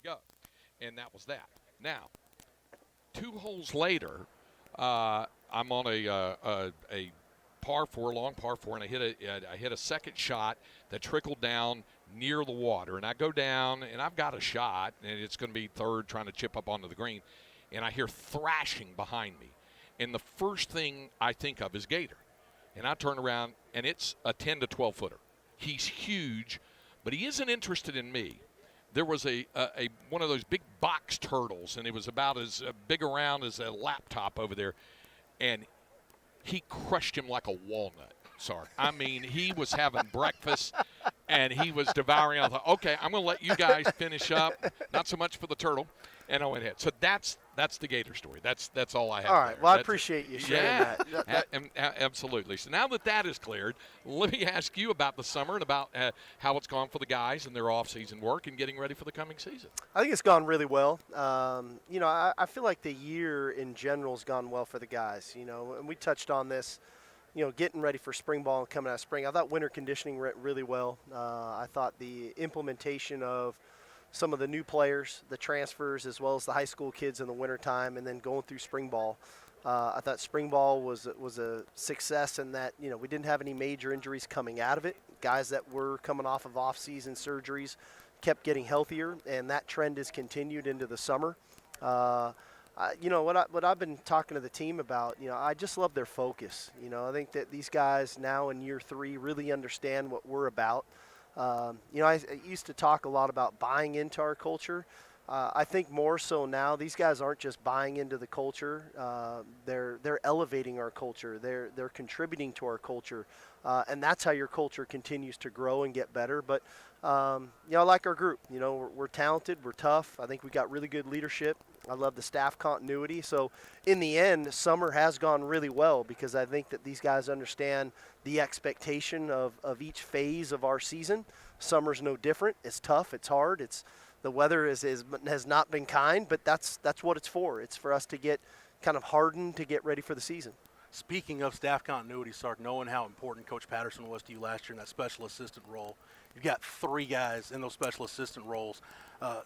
go. And that was that. Now, 2 holes later, I'm on a par four, long par four, and I hit a second shot that trickled down near the water. And I go down, and I've got a shot, and it's going to be third, trying to chip up onto the green. And I hear thrashing behind me. And the first thing I think of is Gator. And I turn around, and it's a 10 to 12 footer. He's huge, but he isn't interested in me. There was a one of those big box turtles, and it was about as big around as a laptop over there, and he crushed him like a walnut. Sorry. I mean, he was having breakfast, and he was devouring. I thought, okay, I'm going to let you guys finish up. Not so much for the turtle. And I went ahead. So that's the Gator story. That's all I have. All right. There. Well, I appreciate you sharing that. Absolutely. So now that is cleared, let me ask you about the summer and about how it's gone for the guys and their off-season work and getting ready for the coming season. I think it's gone really well. I feel like the year in general has gone well for the guys. And we touched on this. Getting ready for spring ball and coming out of spring. I thought winter conditioning went really well. I thought the implementation of some of the new players, the transfers, as well as the high school kids in the wintertime, and then going through spring ball. I thought spring ball was a success in that, we didn't have any major injuries coming out of it. Guys that were coming off of off-season surgeries kept getting healthier, and that trend has continued into the summer. What I've been talking to the team about, I just love their focus. I think that these guys now in year 3 really understand what we're about. I used to talk a lot about buying into our culture. I think more so now, these guys aren't just buying into the culture. They're elevating our culture. They're contributing to our culture, and that's how your culture continues to grow and get better. But I like our group. We're talented. We're tough. I think we got really good leadership. I love the staff continuity. So in the end, summer has gone really well because I think that these guys understand the expectation of each phase of our season. Summer's no different. It's tough. It's hard. The weather has not been kind, but that's what it's for. It's for us to get kind of hardened to get ready for the season. Speaking of staff continuity, Sark, knowing how important Coach Patterson was to you last year in that special assistant role, you've got 3 guys in those special assistant roles.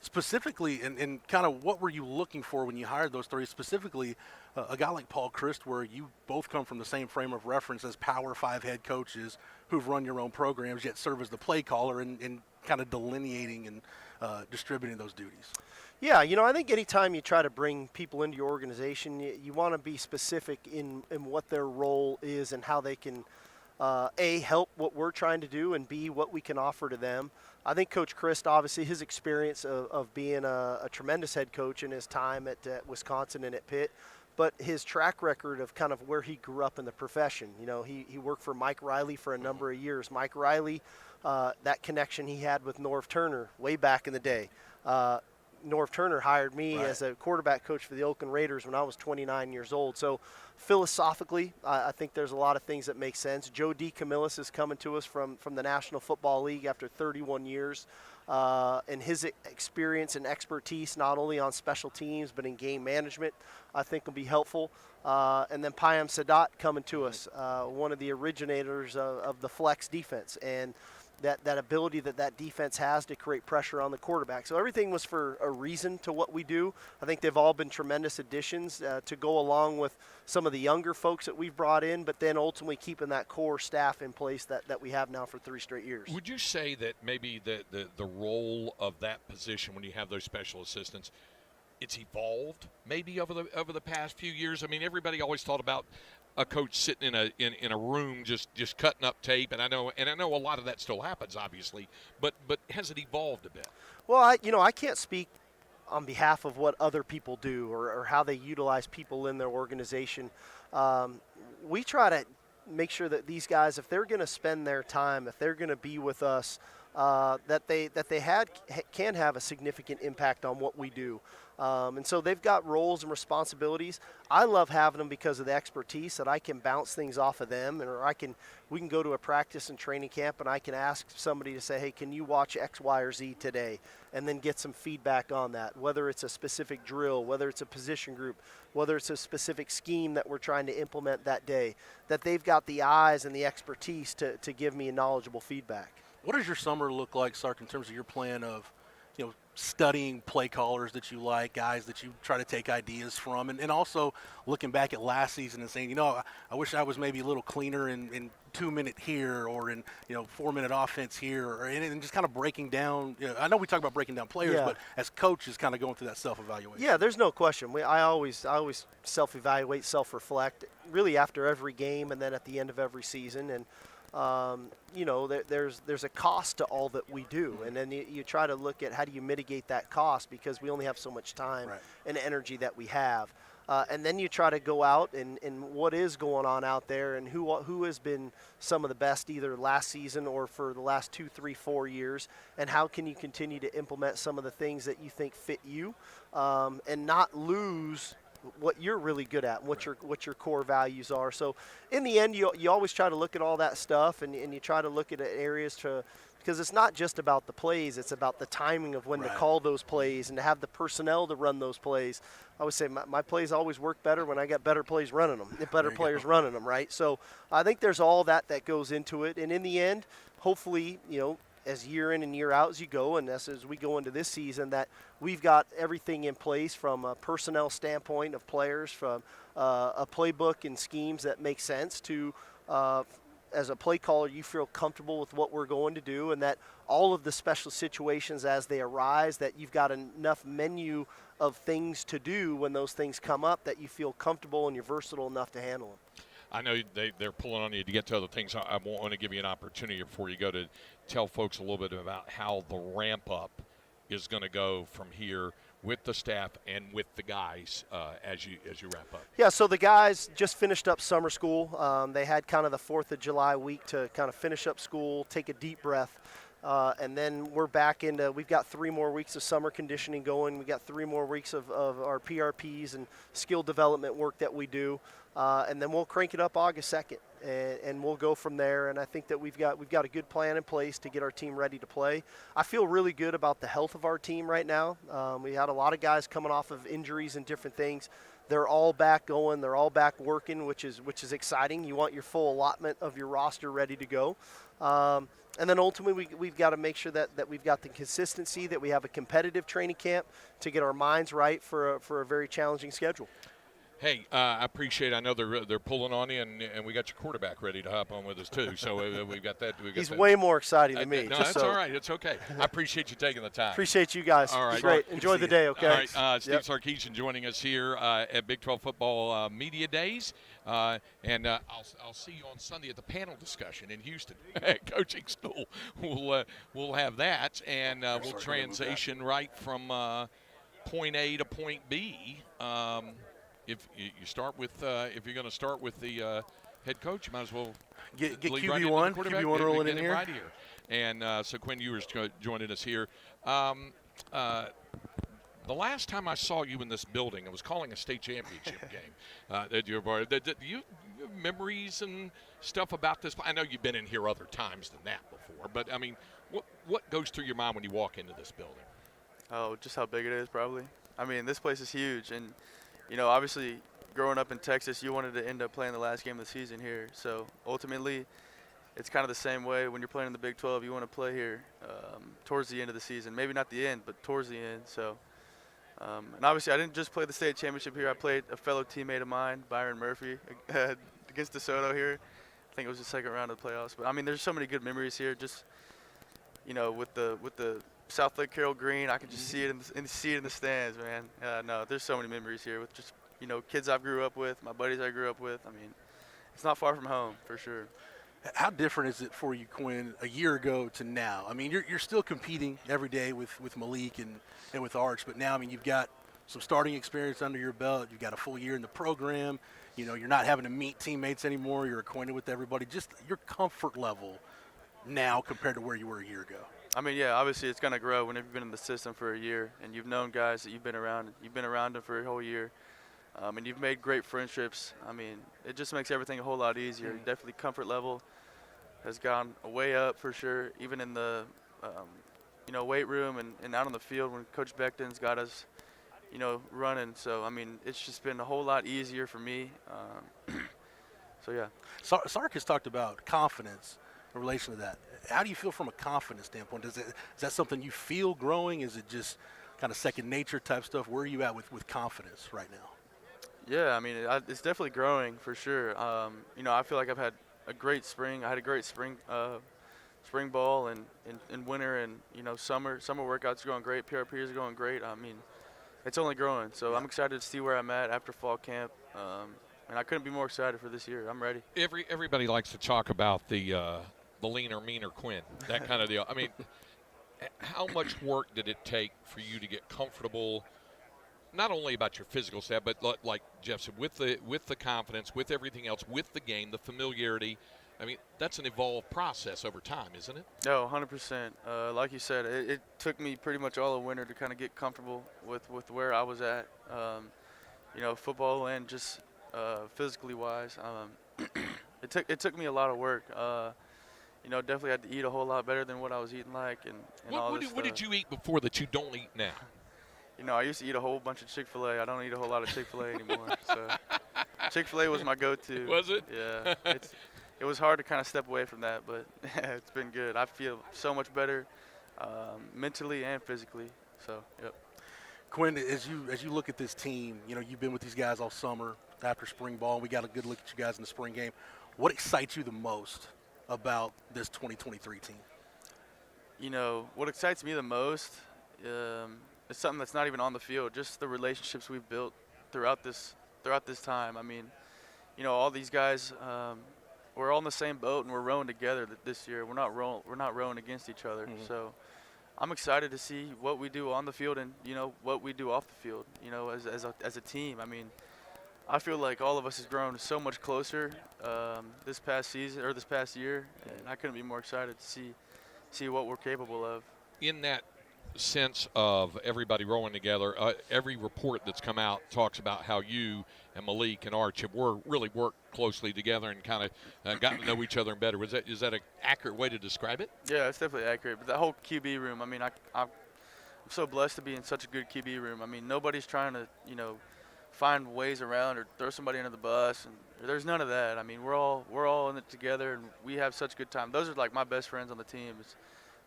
Specifically, and kind of what were you looking for when you hired those 3? Specifically, a guy like Paul Christ, where you both come from the same frame of reference as Power 5 head coaches who've run your own programs, yet serve as the play caller and kind of delineating and distributing those duties. Yeah, I think anytime you try to bring people into your organization, you want to be specific in what their role is and how they can, A, help what we're trying to do, and B, what we can offer to them. I think Coach Christ, obviously, his experience of being a tremendous head coach in his time at Wisconsin and at Pitt, but his track record of kind of where he grew up in the profession. He worked for Mike Riley for a number of years. Mike Riley, that connection he had with Norv Turner way back in the day. Norv Turner hired me as a quarterback coach for the Oakland Raiders when I was 29 years old. So philosophically, I think there's a lot of things that make sense. Joe DeCamillis is coming to us from the National Football League after 31 years. And his experience and expertise, not only on special teams but in game management, I think will be helpful. And then Payam Sadat coming to us, one of the originators of the flex defense. And that ability that defense has to create pressure on the quarterback. So everything was for a reason to what we do. I think they've all been tremendous additions to go along with some of the younger folks that we've brought in, but then ultimately keeping that core staff in place that we have now for 3 straight years. Would you say that maybe the role of that position when you have those special assistants, it's evolved maybe over the past few years? I mean, everybody always thought about a coach sitting in a room just cutting up tape, and I know a lot of that still happens, obviously, but has it evolved a bit? Well, I can't speak on behalf of what other people do or how they utilize people in their organization. We try to make sure that these guys, if they're going to spend their time, if they're going to be with us, that they can have a significant impact on what we do. And so they've got roles and responsibilities. I love having them because of the expertise that I can bounce things off of them, or we can go to a practice and training camp and I can ask somebody to say, hey, can you watch X, Y, or Z today? And then get some feedback on that, whether it's a specific drill, whether it's a position group, whether it's a specific scheme that we're trying to implement that day, that they've got the eyes and the expertise to give me knowledgeable feedback. What does your summer look like, Sark, in terms of your plan of studying play callers that you like, guys that you try to take ideas from, and also looking back at last season and saying, I wish I was maybe a little cleaner in 2-minute here, or in 4-minute offense here, and just kind of breaking down. I know we talk about breaking down players, but as coaches, kind of going through that self-evaluation. Yeah, there's no question. I always self-evaluate, self-reflect, really after every game, and then at the end of every season, and there's a cost to all that we do, and then you try to look at how do you mitigate that cost, because we only have so much time and energy that we have. And then you try to go out and what is going on out there, and who has been some of the best either last season or for the last 2, 3, 4 years, and how can you continue to implement some of the things that you think fit you, and not lose what you're really good at, and what your core values are. So in the end, you always try to look at all that stuff, and you try to look at areas because it's not just about the plays, it's about the timing of when to call those plays and to have the personnel to run those plays. I would say my plays always work better when I got better plays running them, better players running them, right? So I think there's all that goes into it, and in the end, hopefully, as year in and year out as you go, and as we go into this season, that we've got everything in place from a personnel standpoint of players, from a playbook and schemes that make sense to as a play caller, you feel comfortable with what we're going to do, and that all of the special situations as they arise, that you've got enough menu of things to do when those things come up that you feel comfortable and you're versatile enough to handle them. I know they're pulling on you to get to other things. I want to give you an opportunity before you go to tell folks a little bit about how the ramp up is going to go from here with the staff and with the guys as you wrap up. Yeah, so the guys just finished up summer school. They had kind of the 4th of July week to kind of finish up school, take a deep breath. And then we're back into, we've got 3 more weeks of summer conditioning going. We've got 3 more weeks of our PRPs and skill development work that we do. And then we'll crank it up August 2nd, and we'll go from there. And I think that we've got a good plan in place to get our team ready to play. I feel really good about the health of our team right now. We had a lot of guys coming off of injuries and different things. They're all back going. They're all back working, which is exciting. You want your full allotment of your roster ready to go. And then ultimately we've got to make sure that we've got the consistency, that we have a competitive training camp to get our minds right for a very challenging schedule. Hey, I appreciate it. I know they're pulling on you, and we got your quarterback ready to hop on with us too. So we've got that. He's way more exciting than me. No, that's all right. It's okay. I appreciate you taking the time. Appreciate you guys. All right. Great. Enjoy the day, okay? All right. Steve Sarkisian joining us here at Big 12 Football Media Days. And I'll see you on Sunday at the panel discussion in Houston at Coaching School. We'll have that, and we'll transition right from point A to point B. If you start with, if you're going to start with the head coach, you might as well get QB1, QB1 rolling in here. Right here. And so Quinn Ewers joining us here. The last time I saw you in this building, I was calling a state championship game. Do you have memories and stuff about this? I know you've been in here other times than that before, but I mean, what goes through your mind when you walk into this building? Oh, just how big it is, probably. I mean, this place is huge, and obviously, growing up in Texas, you wanted to end up playing the last game of the season here. So ultimately, it's kind of the same way when you're playing in the Big 12. You want to play here towards the end of the season. Maybe not the end, but towards the end. So, and obviously, I didn't just play the state championship here. I played a fellow teammate of mine, Byron Murphy, against DeSoto here. I think it was the second round of the playoffs. But I mean, there's so many good memories here. Just with the South Lake Carroll green, I can just see it in the stands, man. No, there's so many memories here with just kids I grew up with, my buddies I grew up with. I mean, it's not far from home for sure. How different is it for you, Quinn, a year ago to now? I mean, you're still competing every day with Malik and with Arch, but now, I mean, you've got some starting experience under your belt. You've got a full year in the program. You're not having to meet teammates anymore. You're acquainted with everybody. Just your comfort level now compared to where you were a year ago. I mean, yeah, obviously it's going to grow whenever you've been in the system for a year and you've known guys that you've been around them for a whole year, and you've made great friendships. I mean, it just makes everything a whole lot easier. Definitely comfort level has gone way up for sure, even in the, weight room and out on the field when Coach Beckton's got us, running. So, I mean, it's just been a whole lot easier for me. So, yeah. Sark has talked about confidence in relation to that. How do you feel from a confidence standpoint? Is that something you feel growing? Is it just kind of second nature type stuff? Where are you at with confidence right now? Yeah, I mean, it's definitely growing for sure. I feel like I've had a great spring. I had a great spring ball and in winter and, summer workouts are going great. PRPs are going great. I mean, it's only growing. So I'm excited to see where I'm at after fall camp. And I couldn't be more excited for this year. I'm ready. Everybody likes to talk about the leaner, meaner Quinn, that kind of deal. I mean, how much work did it take for you to get comfortable, not only about your physical stat, but like Jeff said, with the confidence, with everything else, with the game, the familiarity? I mean, that's an evolved process over time, isn't it? No, 100%. Like you said, it took me pretty much all of winter to kind of get comfortable with where I was at, football and just physically wise. It took me a lot of work. Definitely had to eat a whole lot better than what I was eating What did you eat before that you don't eat now? I used to eat a whole bunch of Chick-fil-A. I don't eat a whole lot of Chick-fil-A anymore. So Chick-fil-A was my go-to. Was it? Yeah. It was hard to kind of step away from that, but it's been good. I feel so much better mentally and physically. So, yep. Quinn, as you look at this team, you've been with these guys all summer after spring ball, and we got a good look at you guys in the spring game. What excites you the most about this 2023 team? What excites me the most is something that's not even on the field, just the relationships we've built throughout this time. I mean, all these guys, we're all in the same boat and we're rowing together this year. We're not rowing against each other. Mm-hmm. So I'm excited to see what we do on the field and what we do off the field. As a team. I mean, I feel like all of us has grown so much closer this past season or this past year, and I couldn't be more excited to see what we're capable of. In that sense of everybody rolling together, every report that's come out talks about how you and Malik and Arch have really worked closely together and kind of gotten to know each other better. Is that an accurate way to describe it? Yeah, it's definitely accurate. But the whole QB room, I mean, I'm so blessed to be in such a good QB room. I mean, nobody's trying to, find ways around or throw somebody under the bus, and there's none of that. I mean, we're all in it together, and we have such good time. Those are like my best friends on the team.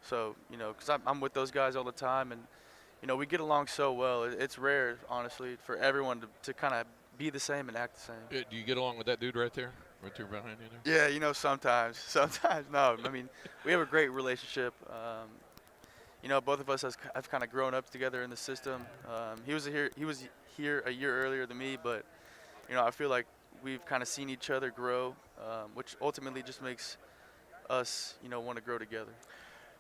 So, because I'm with those guys all the time, and, we get along so well. It's rare, honestly, for everyone to kind of be the same and act the same. Do you get along with that dude right there behind you there? Yeah, sometimes. No, I mean, we have a great relationship. Both of us have kind of grown up together in the system. He was here a year earlier than me, but, I feel like we've kind of seen each other grow, which ultimately just makes us, want to grow together.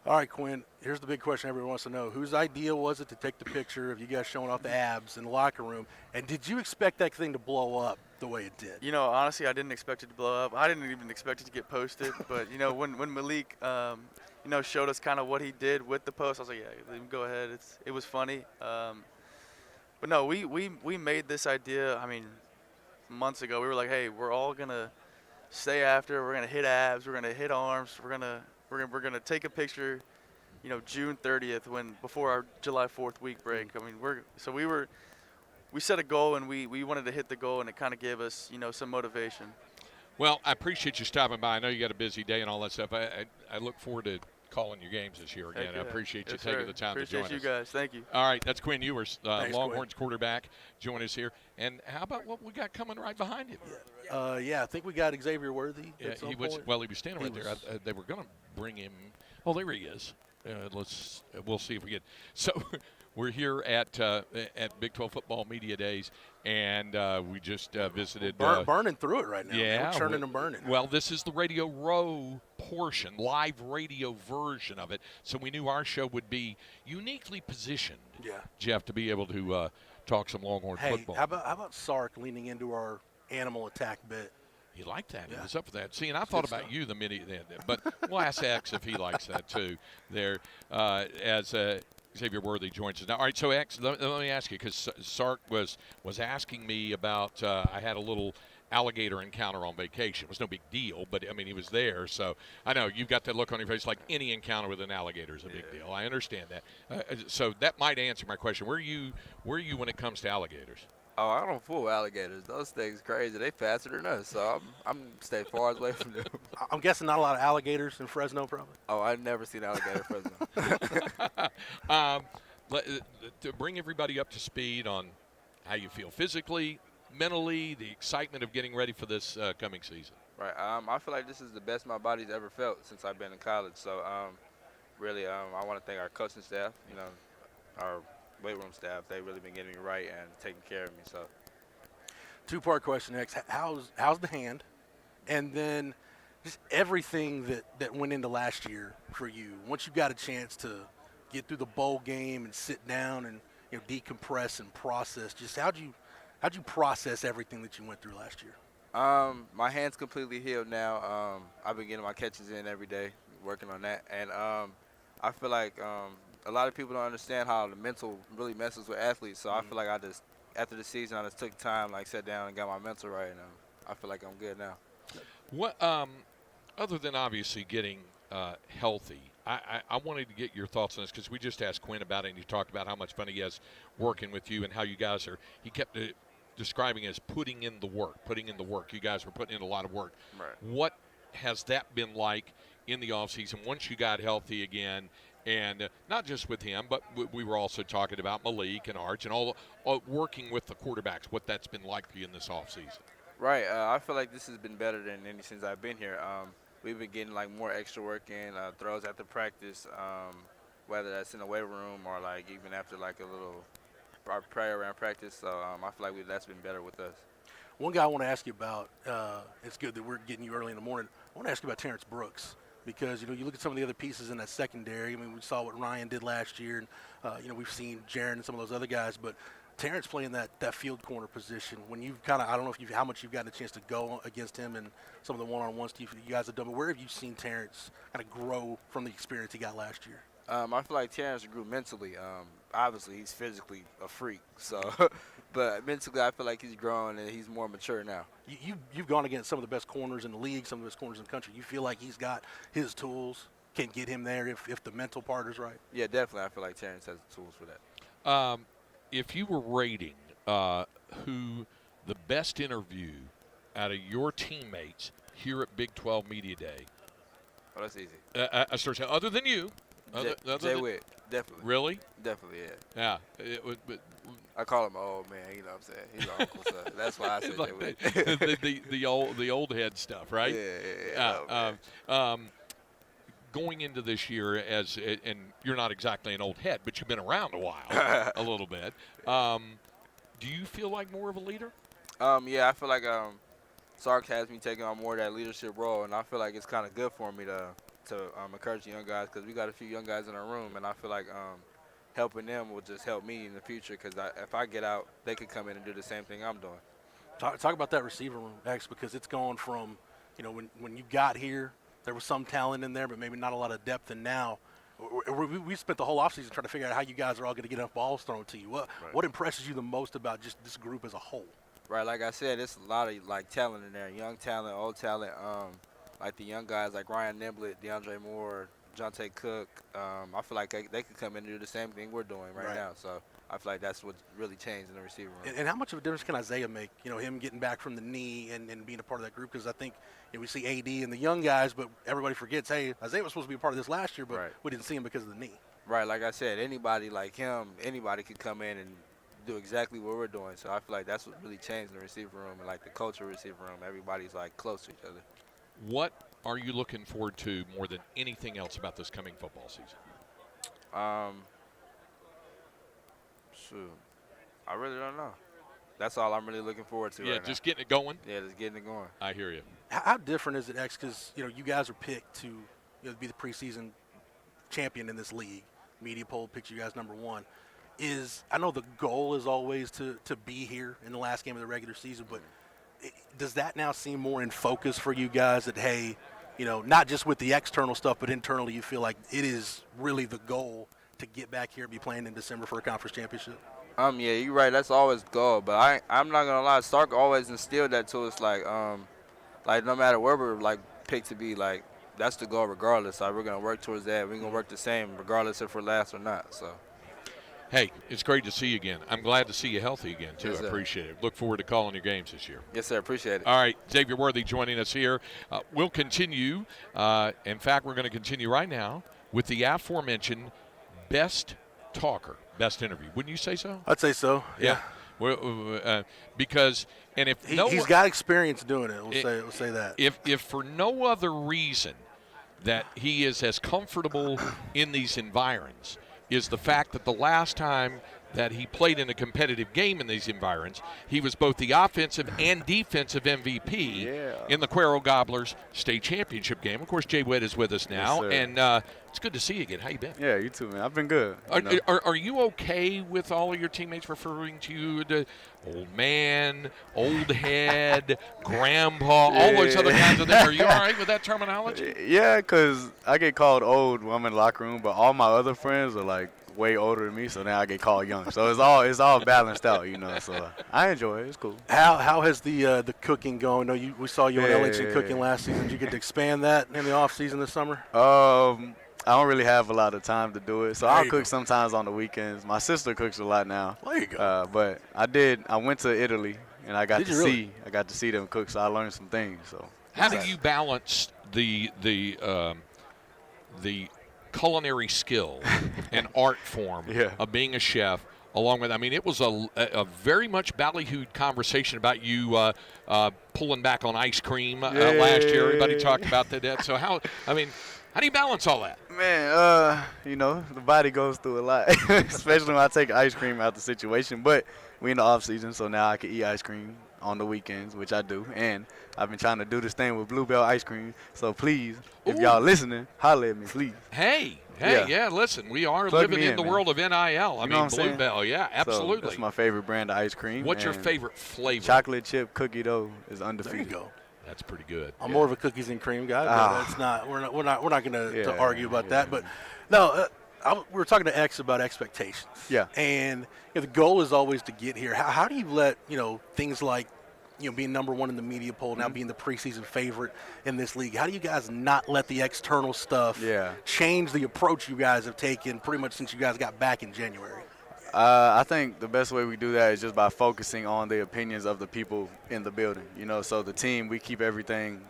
All right, Quinn, here's the big question everyone wants to know. Whose idea was it to take the picture of you guys showing off the abs in the locker room? And did you expect that thing to blow up the way it did? Honestly, I didn't expect it to blow up. I didn't even expect it to get posted. But, when Malik, showed us kind of what he did with the post, I was like, yeah, let him go ahead. It was funny. But, no, we made this idea, I mean, months ago. We were like, hey, we're all going to stay after. We're going to hit abs. We're going to hit arms. We're going to take a picture, June 30th before our July 4th week break. I mean, we set a goal and we wanted to hit the goal, and it kind of gave us, some motivation. Well, I appreciate you stopping by. I know you got a busy day and all that stuff. I look forward to calling your games this year again. I appreciate you taking the time to join us. Appreciate you guys. Thank you. All right, that's Quinn Ewers, Thanks, Longhorns Quinn. quarterback, join us here. And how about what we got coming right behind him? I think we got Xavier Worthy. Yeah, he was standing right there. They were going to bring him. Oh, there he is. We'll see if we get. So we're here at Big 12 Football Media Days, and we just visited. Burning through it right now. Yeah, we're churning and burning. Well, this is the Radio Row portion, live radio version of it. So we knew our show would be uniquely positioned. Yeah, Jeff, to be able to talk some Longhorn football. How about Sark leaning into our animal attack bit? He liked that. Yeah. He was up for that. See, and I thought about you the minute then. But we'll ask X if he likes that too. There, as Xavier Worthy joins us now. All right, so X, let me ask you, because Sark was asking me about. I had a little alligator encounter on vacation. It was no big deal, but I mean he was there. So I know you've got that look on your face like any encounter with an alligator is a big deal. I understand that. So that might answer my question. Where are you when it comes to alligators? Oh, I don't fool with alligators. Those things crazy. They faster than us, so I'm stay far away from them. I'm guessing not a lot of alligators in Fresno, probably. Oh, I've never seen an alligator Fresno. um, to bring everybody up to speed on how you feel physically, mentally, the excitement of getting ready for this coming season. Right. I feel like this is the best my body's ever felt since I've been in college. So, really, I want to thank our coaching staff, our weight room staff. They've really been getting me right and taking care of me. So, Two-part question, X. How's the hand? And then just everything that went into last year for you. Once you got a chance to get through the bowl game and sit down and decompress and process, just how'd you process everything that you went through last year? my hand's completely healed now. I've been getting my catches in every day, working on that, and I feel like a lot of people don't understand how the mental really messes with athletes. So I feel like after the season, I just took time, sat down and got my mental right, and I feel like I'm good now. What, other than obviously getting healthy, I wanted to get your thoughts on this because we just asked Quinn about it, and he talked about how much fun he has working with you and how you guys are. He kept describing it as putting in the work. You guys were putting in a lot of work. Right. What has that been like in the offseason once you got healthy again? And not just with him, but we were also talking about Malik and Arch and all working with the quarterbacks, what that's been like for you in this offseason. Right. I feel like this has been better than any since I've been here. We've been getting more extra work in, throws after practice, whether that's in the weight room or even after a little prayer around practice. So I feel like that's been better with us. One guy I want to ask you about, it's good that we're getting you early in the morning. I want to ask you about Terrence Brooks because, you look at some of the other pieces in that secondary. I mean, we saw what Ryan did last year, and, we've seen Jaron and some of those other guys. But Terrence playing that field corner position, when you've I don't know how much you've gotten a chance to go against him and some of the one-on-ones you guys have done, but where have you seen Terrence kind of grow from the experience he got last year? I feel like Terrence grew mentally. Obviously, he's physically a freak, so but mentally, I feel like he's grown and he's more mature now. You've gone against some of the best corners in the league, some of the best corners in the country. You feel like he's got his tools, can get him there if the mental part is right? Yeah, definitely. I feel like Terrence has the tools for that. If you were rating who the best interview out of your teammates here at Big 12 Media Day, Oh, that's easy. I start saying, other than you, Jay Witt, definitely. Really? Definitely, yeah. Yeah. It would, but, I call him my old man. You know what I'm saying? He's my uncle, so that's why I said like Jay Witt. the old head stuff, right? Yeah. Going into this year and you're not exactly an old head, but you've been around a while, a little bit. Do you feel like more of a leader? Yeah, I feel like Sark has me taking on more of that leadership role, and I feel like it's kind of good for me to encourage the young guys because we got a few young guys in our room, and I feel like helping them will just help me in the future because if I get out, they could come in and do the same thing I'm doing. Talk about that receiver room, X, because it's gone from, when you got here, there was some talent in there, but maybe not a lot of depth, and now we spent the whole offseason trying to figure out how you guys are all going to get enough balls thrown to you. What impresses you the most about just this group as a whole? Right, like I said, there's a lot of talent in there, young talent, old talent. The young guys like Ryan Nimblett, DeAndre Moore, Jonte Cook. I feel like they could come in and do the same thing we're doing right now. So I feel like that's what really changed in the receiver room. And how much of a difference can Isaiah make? Him getting back from the knee and being a part of that group, because I think we see AD and the young guys, but everybody forgets, hey, Isaiah was supposed to be a part of this last year, but we didn't see him because of the knee. Right, like I said, anybody like him, anybody could come in and do exactly what we're doing. So I feel like that's what really changed in the receiver room and the culture of the receiver room. Everybody's close to each other. What are you looking forward to more than anything else about this coming football season? Shoot, I really don't know. That's all I'm really looking forward to. Yeah, right just now. getting it going. Yeah, just getting it going. I hear you. How different is it, X? Because you guys are picked to be the preseason champion in this league. Media poll picks you guys number one. I know the goal is always to be here in the last game of the regular season, but does that now seem more in focus for you guys that, hey, not just with the external stuff, but internally you feel like it is really the goal to get back here and be playing in December for a conference championship? Yeah, you're right. That's always the goal. But I'm not gonna lie. Stark always instilled that to us. No matter where we're picked to be, that's the goal regardless. We're gonna work towards that. We're gonna work the same regardless if we're last or not. So. Hey, it's great to see you again. I'm glad to see you healthy again, too. Yes, I sir. appreciate it. Look forward to calling your games this year. Yes, sir. Appreciate it. All right, Xavier Worthy joining us here. We'll continue. In fact, we're going to continue right now with the aforementioned best talker, best interview. Wouldn't you say so? I'd say so. Yeah. Well, because and if He's got experience doing it. We'll say that. If for no other reason that he is as comfortable in these environs is the fact that the last time that he played in a competitive game in these environs, he was both the offensive and defensive MVP in the Cuero Gobblers state championship game. Of course, Jay Witt is with us now, Yes, and it's good to see you again. How you been? Yeah, you too, man. I've been good. Are you okay with all of your teammates referring to you to old man, old head, grandpa, all those other kinds of things? Are you all right with that terminology? Yeah, because I get called old when I'm in the locker room, but all my other friends are like way older than me, so now I get called young. So it's all balanced out, So I enjoy it. It's cool. How has the cooking going? No, we saw you on Ellington Yeah. cooking last season. Did you get to expand that in the off season this summer? I don't really have a lot of time to do it, so There I'll you cook go. sometimes on the weekends. My sister cooks a lot now. There you go. But I went to Italy and I got Did to you see really? I got to see them cook, so I learned some things. So How do you balance the culinary skill and art form Yeah. of being a chef, along with, I mean, it was a very much ballyhooed conversation about you pulling back on ice cream last year. Everybody talked about that. So how do you balance all that? Man, the body goes through a lot, especially when I take ice cream out the situation. But we in the off season, so now I can eat ice cream on the weekends, which I do. And I've been trying to do this thing with Bluebell ice cream. So please, if Ooh. y'all listening, holler at me, please. Hey, Yeah. listen, we are Plug living me in in, the man. world of NIL. I You know what mean, I'm saying? Bluebell, yeah, So absolutely. that's my favorite brand of ice cream. What's your and favorite flavor? Chocolate chip cookie dough is There you undefeated. go. That's pretty good. I'm more of a cookies and cream guy, but Ah. that's not. We're not going to Yeah, argue about yeah. that. But no, we were talking to X about expectations. Yeah. And the goal is always to get here. How do you let things like being number one in the media poll, Mm-hmm. now being the preseason favorite in this league? How do you guys not let the external stuff change the approach you guys have taken pretty much since you guys got back in January? I think the best way we do that is just by focusing on the opinions of the people in the building. So the team, we keep everything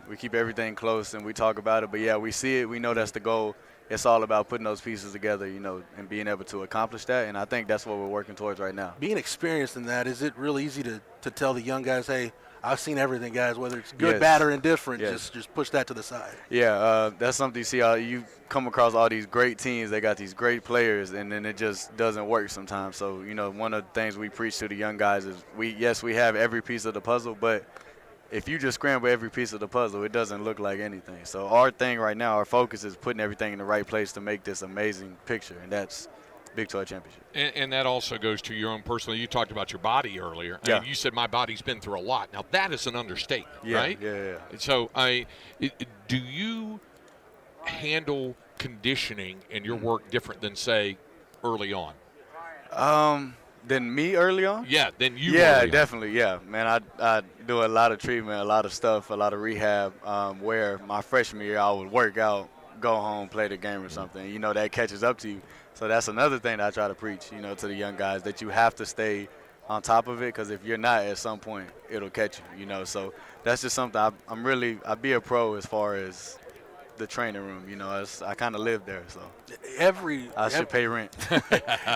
close and we talk about it. But yeah, we see it. We know that's the goal. It's all about putting those pieces together, and being able to accomplish that. And I think that's what we're working towards right now. Being experienced in that, is it real easy to tell the young guys, hey, I've seen everything, guys, whether it's good, Yes. bad, or indifferent, Yes. just push that to the side. Yeah, that's something you see. You come across all these great teams. They got these great players, and then it just doesn't work sometimes. So, one of the things we preach to the young guys is we have every piece of the puzzle, but if you just scramble every piece of the puzzle, it doesn't look like anything. So our thing right now, our focus is putting everything in the right place to make this amazing picture, and that's Big 12 championship. And that also goes to your own personal. You talked about your body earlier. I Yeah. mean, you said my body's been through a lot. Now that is an understatement, right? Yeah. So do you handle conditioning and your work different than say early on? Than me early on? Yeah, then you. Yeah, early on. definitely. Yeah, man, I do a lot of treatment, a lot of stuff, a lot of rehab. Where my freshman year, I would work out, go home, play the game or something. That catches up to you. So that's another thing that I try to preach, to the young guys, that you have to stay on top of it, because if you're not, at some point it'll catch you. So that's just something I'd be a pro as far as the training room. I kind of live there, so I should pay rent.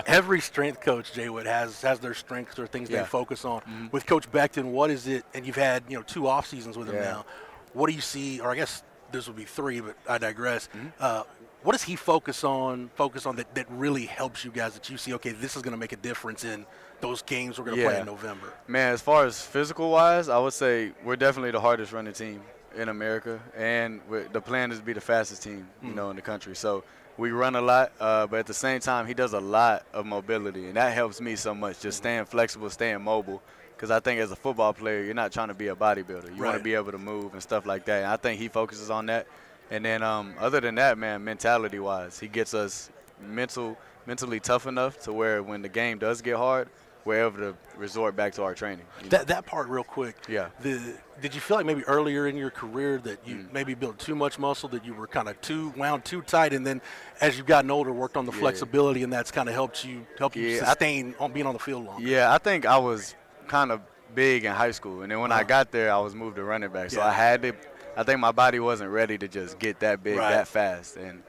Every strength coach, Jay Wood, has their strengths or things they focus on. Mm-hmm. With Coach Beckton, what is it? And you've had 2 off seasons with him Yeah. now. What do you see? Or I guess this would be 3, but I digress. Mm-hmm. What does he focus on that really helps you guys, that you see, okay, this is going to make a difference in those games we're going to play Yeah. in November? Man, as far as physical-wise, I would say we're definitely the hardest running team in America, and the plan is to be the fastest team, in the country. So we run a lot, but at the same time, he does a lot of mobility, and that helps me so much, just staying flexible, staying mobile, because I think as a football player, you're not trying to be a bodybuilder. You want Right. to be able to move and stuff like that, and I think he focuses on that. And then other than that, man, mentality-wise, he gets us mentally tough enough to where when the game does get hard, we're able to resort back to our training. You know? That part real quick. Yeah. Did you feel like maybe earlier in your career that you maybe built too much muscle, that you were kind of wound too tight, and then as you've gotten older, worked on the flexibility, and that's kind of helped you sustain on being on the field longer? Yeah, I think I was kind of big in high school, and then when I got there, I was moved to running back. So I think my body wasn't ready to just get that big that fast. And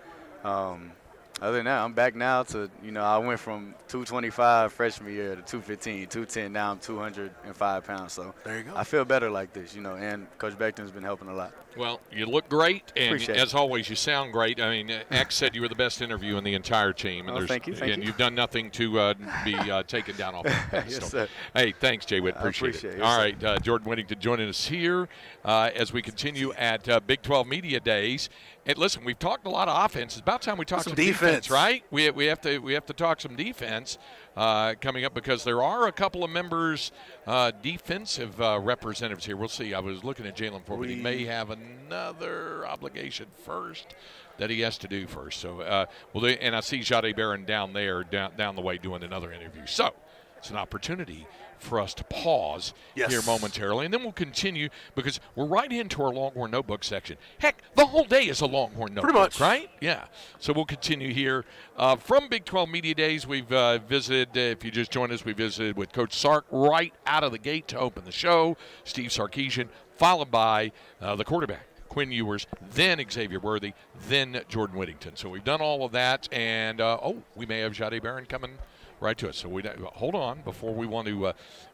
other than that, I'm back now to, I went from 225 freshman year to 215, 210. Now I'm 205 pounds. So there you go. I feel better like this, and Coach Beckton's been helping a lot. Well, you look great, and Appreciate as always, you sound great. I mean, X said you were the best interview in the entire team. And thank you. And you've done nothing to be taken down off the pedestal. Yes, sir. Hey, thanks, Jay Witt. Appreciate it. Yes, all sir. right, Jordan Whittington joining us here as we continue at Big 12 Media Days. And listen, we've talked a lot of offense. It's about time we talk some defense, right? We have to talk some defense coming up because there are a couple of members, defensive representatives here. We'll see. I was looking at Jalen Ford, but he may have another obligation first that he has to do first. So, and I see Jade Baron down there, down the way, doing another interview. So, it's an opportunity for us to pause here momentarily, and then we'll continue because we're right into our Longhorn Notebook section. Heck, the whole day is a Longhorn Notebook, pretty much, right? Yeah. So we'll continue here from Big 12 Media Days. We've visited, if you just joined us, we visited with Coach Sark right out of the gate to open the show, Steve Sarkisian, followed by the quarterback, Quinn Ewers, then Xavier Worthy, then Jordan Whittington. So we've done all of that, and we may have Jade Baron coming right to us. So we hold on before we want to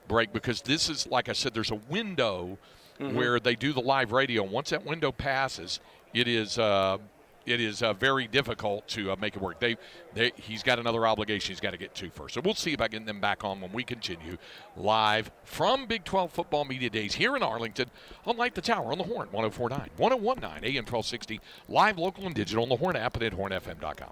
break, because this is, like I said, there's a window where they do the live radio. Once that window passes, it is very difficult to make it work. He's got another obligation he's got to get to first. So we'll see about getting them back on when we continue live from Big 12 Football Media Days here in Arlington on Light the Tower on the Horn, 104.9, 101.9, AM 1260, live, local, and digital on the Horn app and at hornfm.com.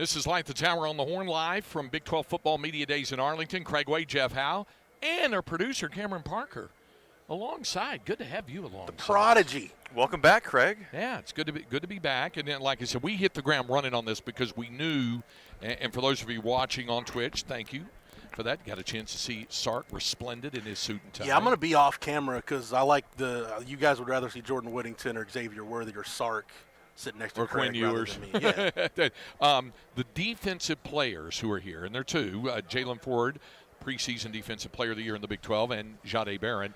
This is Light the Tower on the Horn live from Big 12 Football Media Days in Arlington. Craig Wade, Jeff Howe, and our producer, Cameron Parker, alongside. Good to have you alongside. The prodigy. Welcome back, Craig. Yeah, it's good to be back. And then, like I said, we hit the ground running on this because we knew, and for those of you watching on Twitch, thank you for that. Got a chance to see Sark resplendent in his suit and tie. Yeah, I'm going to be off camera because I like you guys would rather see Jordan Whittington or Xavier Worthy or Sark sitting next to or Quinn Craig rather Ewers. than me. Yeah. The defensive players who are here, and there are two, Jalen Ford, preseason defensive player of the year in the Big 12, and Jade Baron,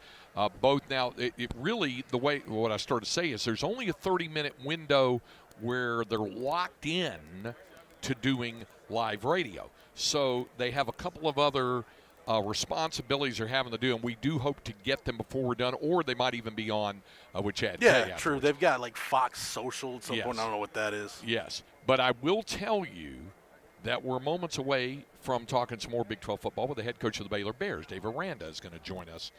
both now, it really, the way, what I started to say is there's only a 30-minute window where they're locked in to doing live radio. So they have a couple of other responsibilities they're having to do, and we do hope to get them before we're done, or they might even be on with Chad. Yeah, true. They've got like Fox Social at some Yes. point. I don't know what that is. Yes, but I will tell you that we're moments away from talking some more Big 12 football with the head coach of the Baylor Bears, Dave Aranda, is going to join us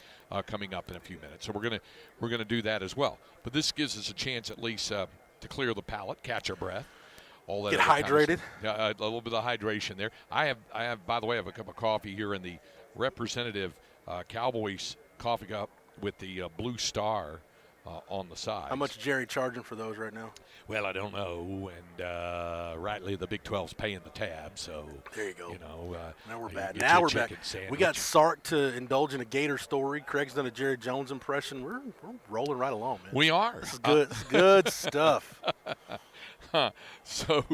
coming up in a few minutes. So we're gonna do that as well. But this gives us a chance at least to clear the palate, catch our breath. All that Get other kind of hydrated. stuff. A little bit of hydration there. I have. By the way, I have a cup of coffee here in the representative Cowboys coffee cup with the blue star on the side. How much Jerry charging for those right now? Well, I don't know, and rightly the Big 12's paying the tab, so There you go. Now we're you back. get Now you a we're back. chicken sandwich. We got Sark to indulge in a Gator story. Craig's done a Jerry Jones impression. We're rolling right along, man. We are. This is good. This is good stuff. So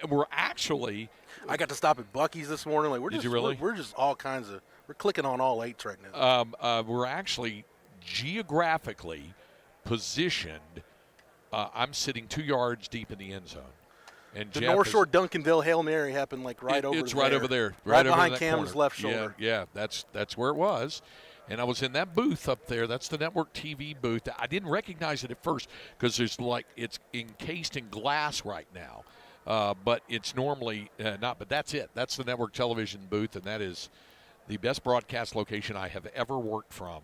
we're actually. I got to stop at Buc-ee's this morning. Like Did you really? We're just all kinds of. We're clicking on all eights right now. We're actually geographically positioned. I'm sitting 2 yards deep in the end zone, and The Jeff North is- Shore Duncanville Hail Mary happened like right over. It's right over there, Right over behind that Cam's corner. left shoulder. Yeah, that's where it was. And I was in that booth up there. That's the network TV booth. I didn't recognize it at first because there's it's encased in glass right now. But it's normally not. But that's it. That's the network television booth, and that is the best broadcast location I have ever worked from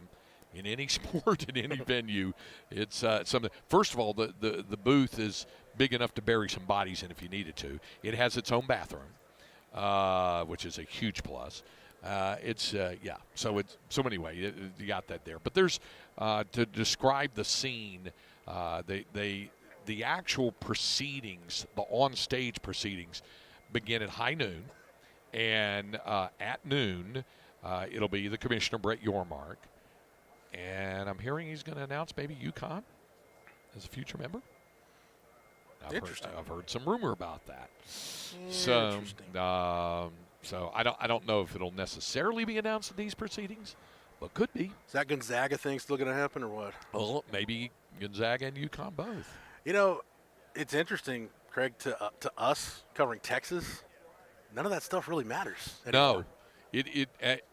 in any sport, in any venue. It's something. First of all, the booth is big enough to bury some bodies in if you needed to. It has its own bathroom, which is a huge plus. So anyway, you got that there. But there's to describe the scene, the actual proceedings, the on-stage proceedings, begin at high noon, and at noon it'll be the commissioner Brett Yormark, and I'm hearing he's going to announce maybe UConn as a future member. Interesting. I've heard some rumor about that. Interesting. So I don't know if it'll necessarily be announced in these proceedings, but could be. Is that Gonzaga thing still going to happen or what? Well, maybe Gonzaga and UConn both. You know, it's interesting, Craig, to us covering Texas. None of that stuff really matters anymore. No,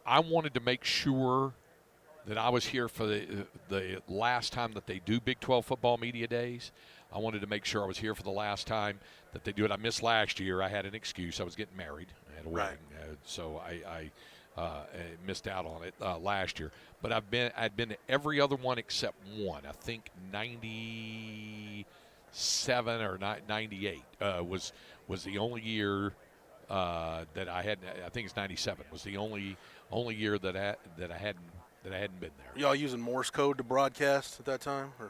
I wanted to make sure that I was here for the last time that they do Big 12 football media days. I wanted to make sure I was here for the last time that they do it. I missed last year. I had an excuse. I was getting married. I had a wedding, so I missed out on it last year. But I'd been to every other one except one. I think 97 or 98 was the only year that I hadn't. I think it's 97 was the only year that I hadn't been there. Y'all using Morse code to broadcast at that time, or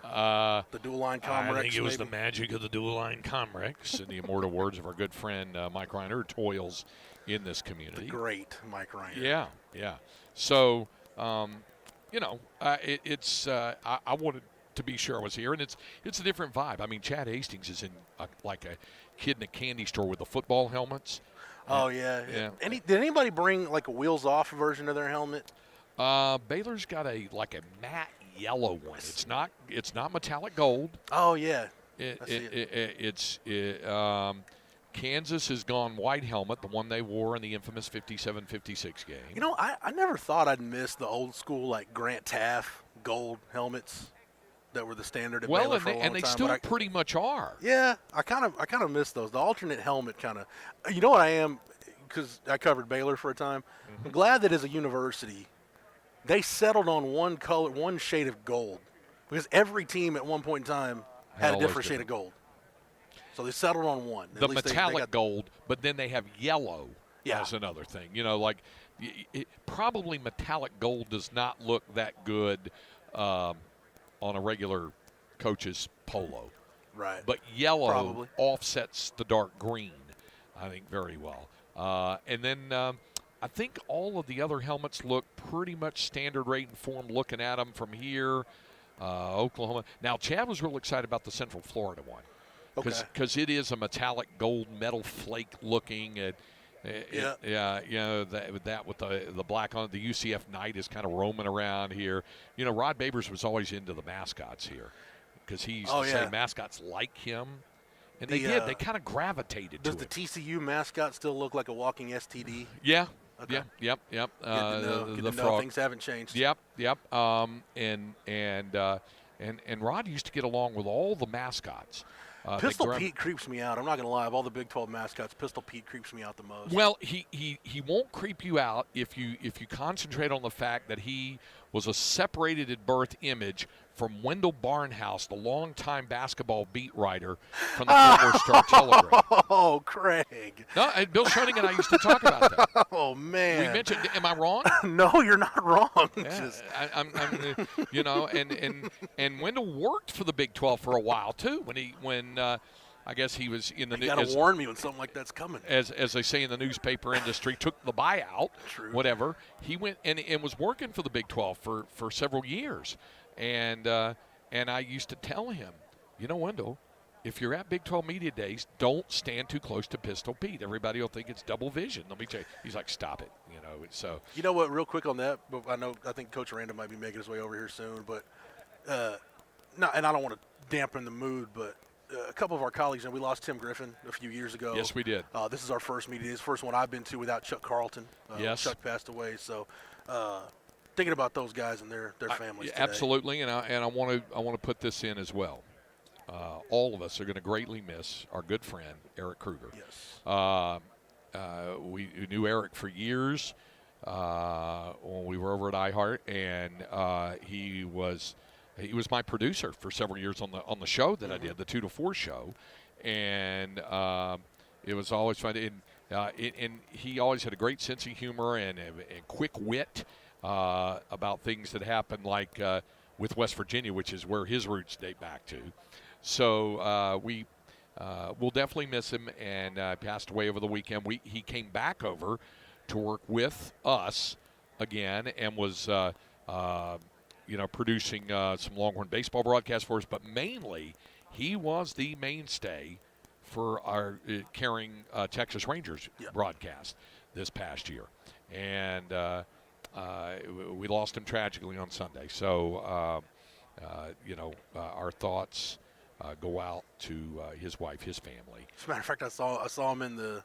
the dual line Comrex? I think it was maybe? the magic of the dual line Comrex, in the immortal words of our good friend Mike Reiner, who toils in this community. The great Mike Reiner. Yeah. So, I wanted to be sure I was here, and it's a different vibe. I mean, Chad Hastings is in like a kid in a candy store with the football helmets. Oh yeah. Did anybody bring like a wheels off version of their helmet? Baylor's got a matte yellow one. It's not metallic gold. Oh yeah. Kansas has gone white helmet, the one they wore in the infamous 57-56 game. You know, I never thought I'd miss the old school like Grant Taff gold helmets that were the standard at Baylor for a long time. And they still pretty much are. Yeah, I kind of miss those. The alternate helmet kind of. You know what I am, because I covered Baylor for a time. Mm-hmm. I'm glad that as a university, they settled on one color, one shade of gold, because every team at one point in time had a different shade of gold. So they settled on one. At the least metallic got, gold, but then they have yellow Yeah. as another thing. You know, like probably metallic gold does not look that good on a regular coach's polo. Right. But yellow Probably. offsets the dark green, I think, very well. And then I think all of the other helmets look pretty much standard rate and form looking at them from here. Oklahoma. Now, Chad was real excited about the Central Florida one because it is a metallic gold metal flake looking. Yeah, you know, that with the black on the UCF Knight is kind of roaming around here. You know, Rod Babers was always into the mascots here because he used to say mascots like him. And they did. They kind of gravitated to it. Does the TCU mascot still look like a walking STD? Yeah. Okay. Yep. Good to know. Things haven't changed. Yep. And Rod used to get along with all the mascots. Pistol Pete creeps me out. I'm not going to lie. Of all the Big 12 mascots, Pistol Pete creeps me out the most. Well, he won't creep you out if you concentrate on the fact that he was a separated at birth image from Wendell Barnhouse, the longtime basketball beat writer from the Fort Worth Star-Telegram. Oh, Craig. No, Bill Schoening and I used to talk about that. Oh, man. We mentioned. Am I wrong? No, you're not wrong. Yeah, I'm you know, and Wendell worked for the Big 12 for a while too. When I guess he was in the. You got to warn me when something like that's coming. As they say in the newspaper industry, took the buyout. True. Whatever. He went and was working for the Big 12 for several years, and I used to tell him, you know, Wendell, if you're at Big 12 Media Days, don't stand too close to Pistol Pete. Everybody will think it's double vision. Let me tell you. He's like, stop it. You know. So. You know what? Real quick on that, but I think Coach Aranda might be making his way over here soon. But no, and I don't want to dampen the mood, but a couple of our colleagues, and we lost Tim Griffin a few years ago. Yes, we did. This is our first media days, first one I've been to without Chuck Carlton. Yes. Chuck passed away, so thinking about those guys and their families. Today. Absolutely, and I want to put this in as well. All of us are going to greatly miss our good friend Eric Kruger. Yes. We knew Eric for years when we were over at iHeart, and he was my producer for several years on the show that I did, the 2 to 4 show, and it was always fun. And he always had a great sense of humor and quick wit about things that happened, like with West Virginia, which is where his roots date back to. So we'll definitely miss him, and passed away over the weekend. He came back over to work with us again and was producing some Longhorn baseball broadcasts for us, but mainly he was the mainstay for our carrying Texas Rangers broadcast this past year. And we lost him tragically on Sunday. So, our thoughts go out to his wife, his family. As a matter of fact, I saw him in the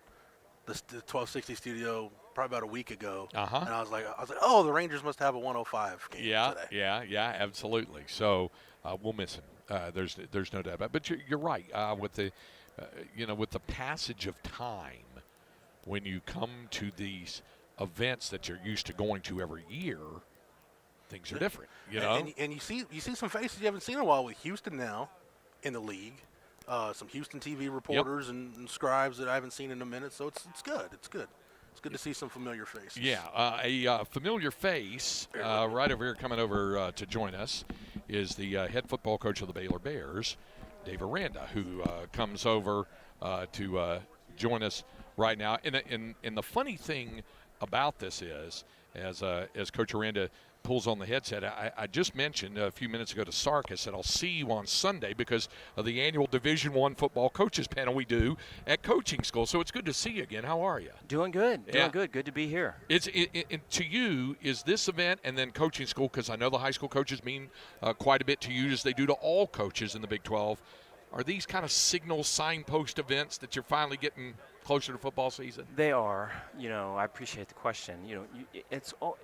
1260 studio probably about a week ago, and I was like, oh, the Rangers must have a 105 game today. Yeah, absolutely. So we'll miss him. There's no doubt about it. But you're right. With the passage of time, when you come to these events that you're used to going to every year, things are different. You know, and you see some faces you haven't seen in a while with Houston now in the league. Some Houston TV reporters and scribes that I haven't seen in a minute. So it's good. It's good. It's good to see some familiar faces. Yeah, a familiar face right over here coming over to join us is the head football coach of the Baylor Bears, Dave Aranda, who comes over to join us right now. And the funny thing about this is, as Coach Aranda pulls on the headset, I just mentioned a few minutes ago to Sark, I said, I'll see you on Sunday because of the annual Division I football coaches panel we do at coaching school. So it's good to see you again. How are you? Doing good. Good to be here. To you, is this event and then coaching school, because I know the high school coaches mean quite a bit to you, as they do to all coaches in the Big 12. Are these kind of signal signpost events that you're finally getting closer to football season? They are. I appreciate the question. It's all,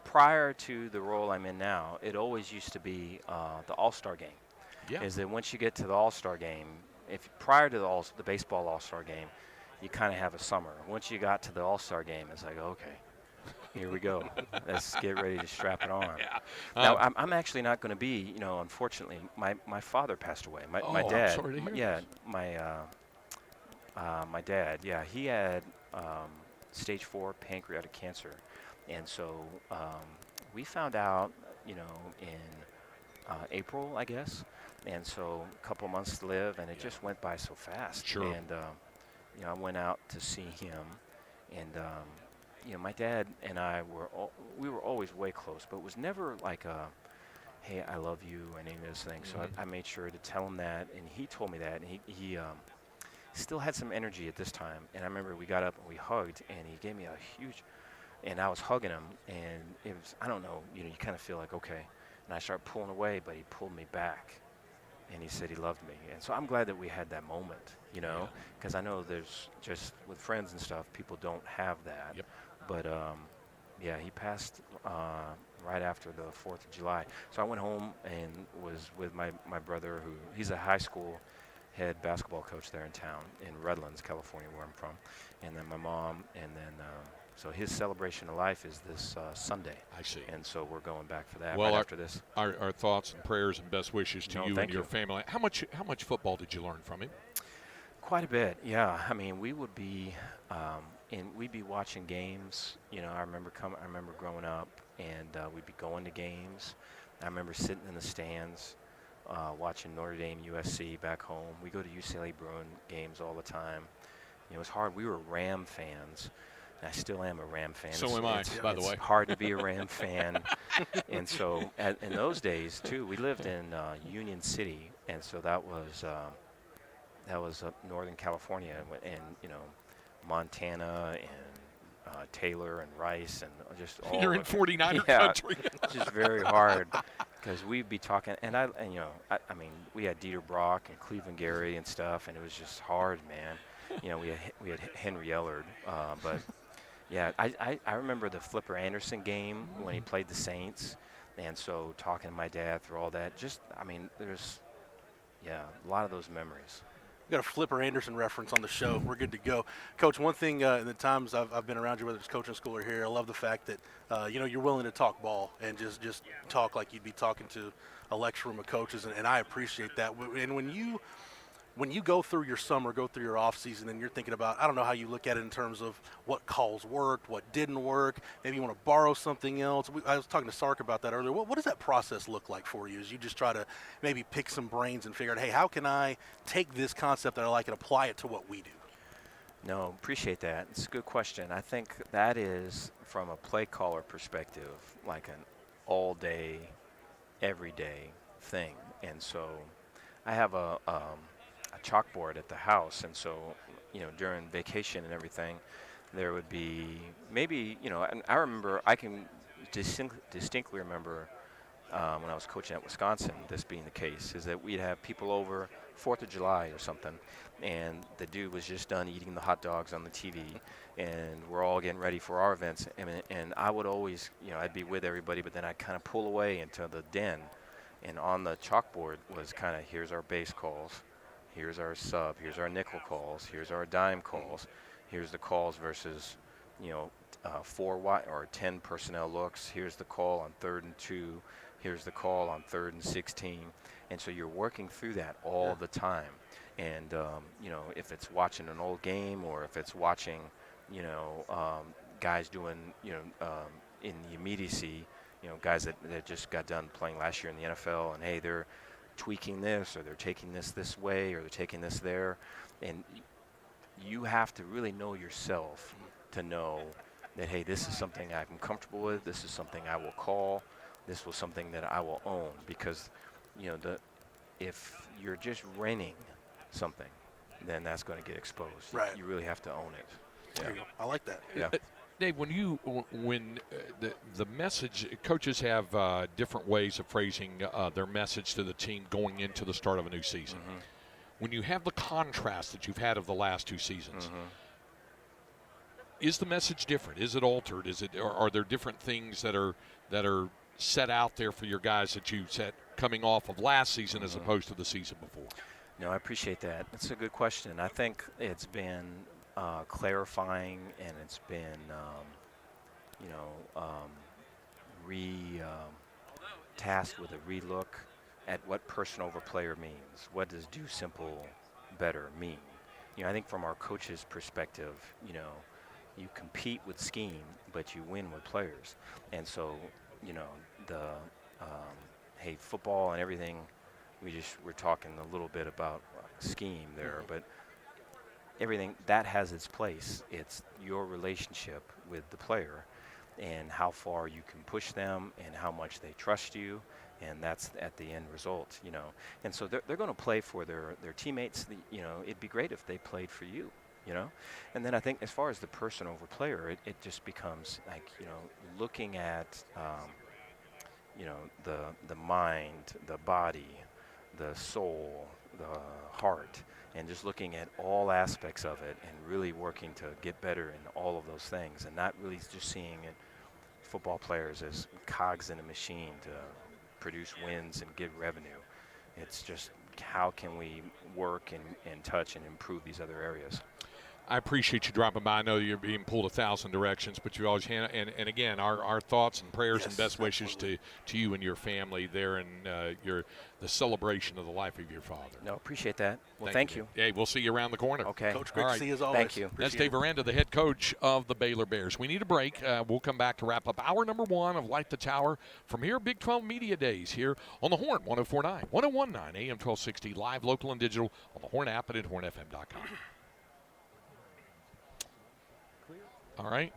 prior to the role I'm in now, it always used to be the All-Star game. Yeah. Is that once you get to the All-Star game, if prior to the baseball All-Star game, you kind of have a summer. Once you got to the All-Star game, it's like, okay, Here we go. Let's get ready to strap it on. Yeah. Now, I'm actually not going to be, unfortunately, my father passed away. My I'm dad. sorry to hear Yeah, this. my dad. Yeah, he had stage 4 pancreatic cancer, and so we found out, in April, I guess, and so a couple months to live, and it just went by so fast. Sure. And I went out to see him, and my dad and I we were always way close, but it was never like a, hey, I love you, or any of those things. So I made sure to tell him that, and he told me that, and he still had some energy at this time. And I remember we got up and we hugged, and he gave me a huge, and I was hugging him, and it was, I don't know, you kind of feel like, okay. And I started pulling away, but he pulled me back, and he said he loved me. And so I'm glad that we had that moment, because I know there's just with friends and stuff, people don't have that. Yep. But yeah, he passed right after the 4th of July. So I went home and was with my brother, who he's a high school head basketball coach there in town in Redlands, California, where I'm from, and then my mom, and then so his celebration of life is this Sunday. I see. And so we're going back for that Well, right after this. Our thoughts and prayers and best wishes to you and your family. How much football did you learn from him? Quite a bit, yeah. I mean, we would be, we'd be watching games. I remember growing up, and we'd be going to games. I remember sitting in the stands, watching Notre Dame, USC back home. We go to UCLA Bruin games all the time. It was hard. We were Ram fans. And I still am a Ram fan. So am I, by the way. It's hard to be a Ram fan. And so in those days, too, we lived in Union City, and so that was up Northern California, and Montana and Taylor and Rice and just all. You're in 49er yeah, country. It's just very hard because we'd be talking, and I mean, we had Dieter Brock and Cleveland Gary and stuff, and it was just hard, man. We had Henry Ellard, but yeah, I remember the Flipper Anderson game when he played the Saints, and so talking to my dad through all that, there's a lot of those memories. We got a Flipper Anderson reference on the show. We're good to go. Coach, one thing in the times I've been around you, whether it's coaching school or here, I love the fact that, you're willing to talk ball and just talk like you'd be talking to a lecture room of coaches, and I appreciate that. And when you go through your summer, go through your off season, and you're thinking about, I don't know how you look at it in terms of what calls worked, what didn't work, maybe you want to borrow something else. I was talking to Sark about that earlier. What does that process look like for you as you just try to maybe pick some brains and figure out, hey, how can I take this concept that I like and apply it to what we do? No, appreciate that. It's a good question. I think that is, from a play caller perspective, like an all-day, everyday thing. And so I have a chalkboard at the house, and so during vacation and everything, there would be maybe and I can distinctly remember when I was coaching at Wisconsin, this being the case, is that we'd have people over 4th of July or something, and the dude was just done eating the hot dogs on the TV, and we're all getting ready for our events, and I would always I'd be with everybody, but then I'd kind of pull away into the den, and on the chalkboard was kind of, here's our base calls, here's our sub, here's our nickel calls, here's our dime calls, here's the calls versus 4 wide or 10 personnel looks, here's the call on 3rd and 2, here's the call on 3rd and 16, and so you're working through that all the time. And if it's watching an old game, or if it's watching guys doing in the immediacy, guys that just got done playing last year in the NFL, and hey, they're tweaking this, or they're taking this way, or they're taking this there, and you have to really know yourself to know that, hey, this is something I'm comfortable with, this is something I will call, this was something that I will own, because if you're just renting something, then that's going to get exposed. Right. You really have to own it. There you go. I like that. Yeah. Dave, when the message, coaches have different ways of phrasing their message to the team going into the start of a new season. Mm-hmm. When you have the contrast that you've had of the last 2 seasons, is the message different? Is it altered? Are there different things that are set out there for your guys that you set coming off of last season as opposed to the season before? No, I appreciate that. That's a good question. I think it's been clarifying, and it's been you know, tasked with a relook at what person over player means. What does do simple better mean? You know, I think from our coach's perspective, you know, you compete with scheme, but you win with players. And so, you know, the hey, football and everything, we're talking a little bit about scheme there, but everything that has its place. It's your relationship with the player and how far you can push them and how much they trust you, and that's at the end result, you know. And so they're going to play for their teammates. You know, it'd be great if they played for you, you know. And then I think as far as the person over player, it just becomes like, you know, looking at, you know, the mind, the body, the soul, the heart, and just looking at all aspects of it and really working to get better in all of those things, and not really just seeing it football players as cogs in a machine to produce wins and get revenue. It's just how can we work and touch and improve these other areas. I appreciate you dropping by. I know you're being pulled 1,000 directions, but you always and again, our thoughts and prayers and best wishes to you and your family there in the celebration of the life of your father. No, appreciate that. Well, thank you. Hey, we'll see you around the corner. Okay. Coach, great All to right. see you as always. Thank you. That's Dave Aranda, the head coach of the Baylor Bears. We need a break. We'll come back to wrap up hour number 1 of Light the Tower from here, Big 12 Media Days here on the Horn, 104.9, 101.9, AM 1260, live, local, and digital on the Horn app and at hornfm.com. All right.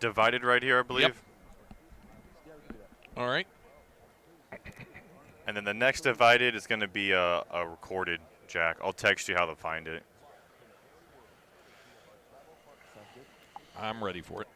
Divided right here, I believe. Yep. All right. And then the next divided is going to be a recorded jack. I'll text you how to find it. I'm ready for it.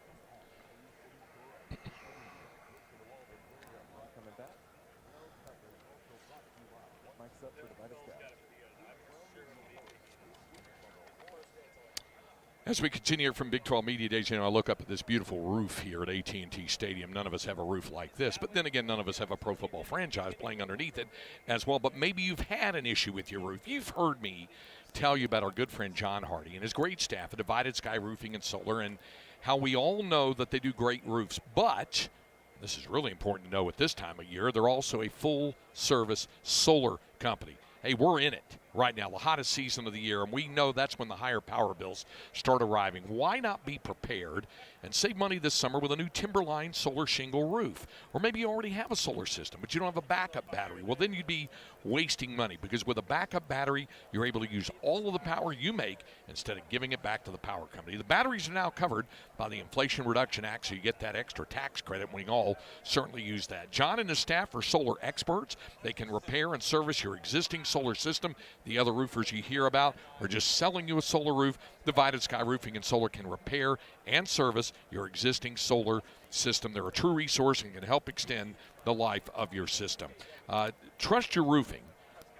As we continue from Big 12 Media Days, you know, I look up at this beautiful roof here at AT&T Stadium. None of us have a roof like this, but then again, none of us have a pro football franchise playing underneath it as well. But maybe you've had an issue with your roof. You've heard me tell you about our good friend John Hardy and his great staff at Divided Sky Roofing and Solar, and how we all know that they do great roofs. But this is really important to know at this time of year, they're also a full-service solar company. Hey, we're in it right now, the hottest season of the year, and we know that's when the higher power bills start arriving. Why not be prepared and save money this summer with a new Timberline solar shingle roof? Or maybe you already have a solar system, but you don't have a backup battery. Well, then you'd be wasting money, because with a backup battery, you're able to use all of the power you make instead of giving it back to the power company. The batteries are now covered by the Inflation Reduction Act, so you get that extra tax credit. We all certainly use that. John and his staff are solar experts. They can repair and service your existing solar system. The other roofers you hear about are just selling you a solar roof. Divided Sky Roofing and Solar can repair and service your existing solar system. They're a true resource and can help extend the life of your system. Trust your roofing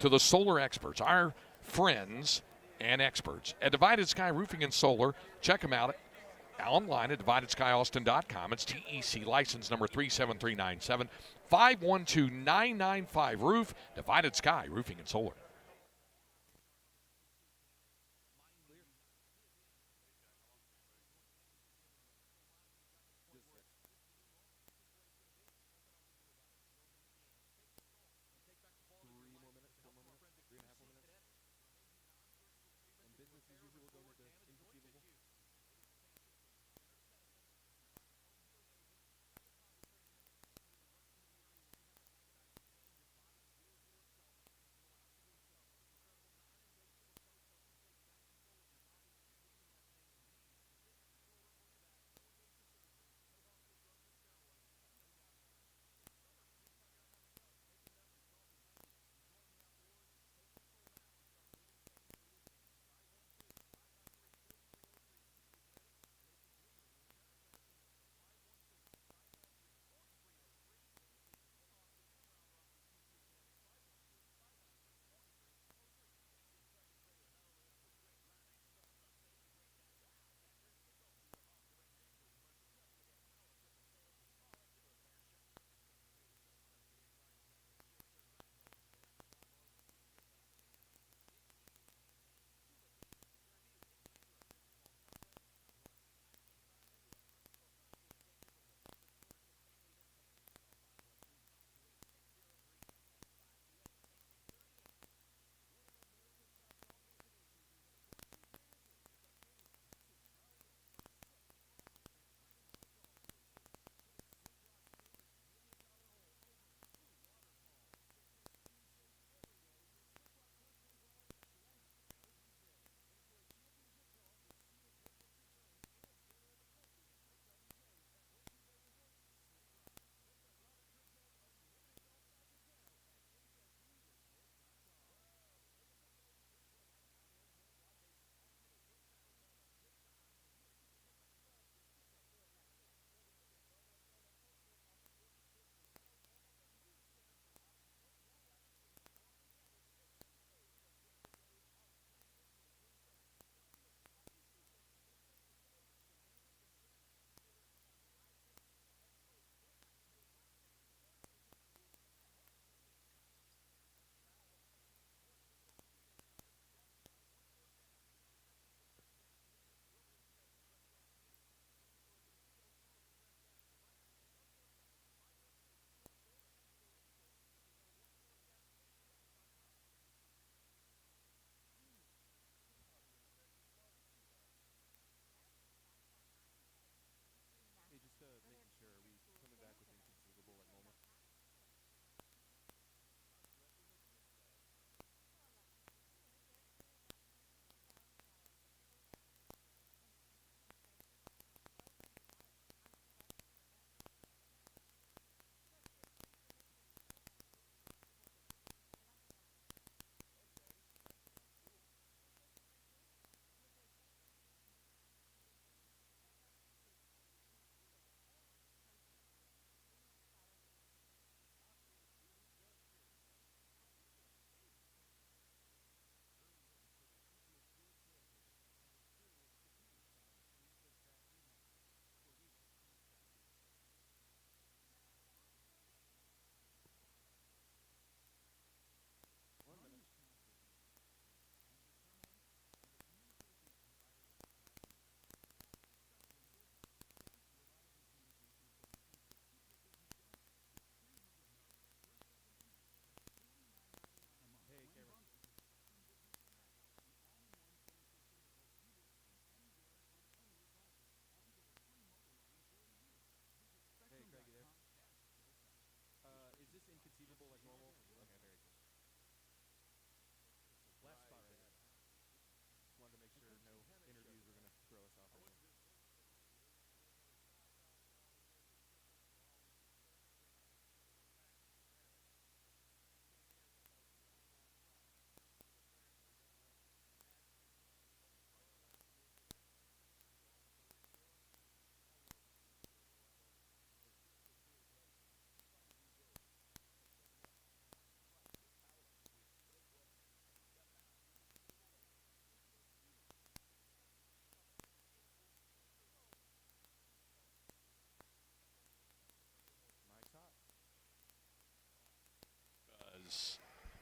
to the solar experts, our friends and experts at Divided Sky Roofing and Solar. Check them out online at dividedskyaustin.com. It's TEC license number 37397, 512-995 roof. Divided Sky Roofing and Solar.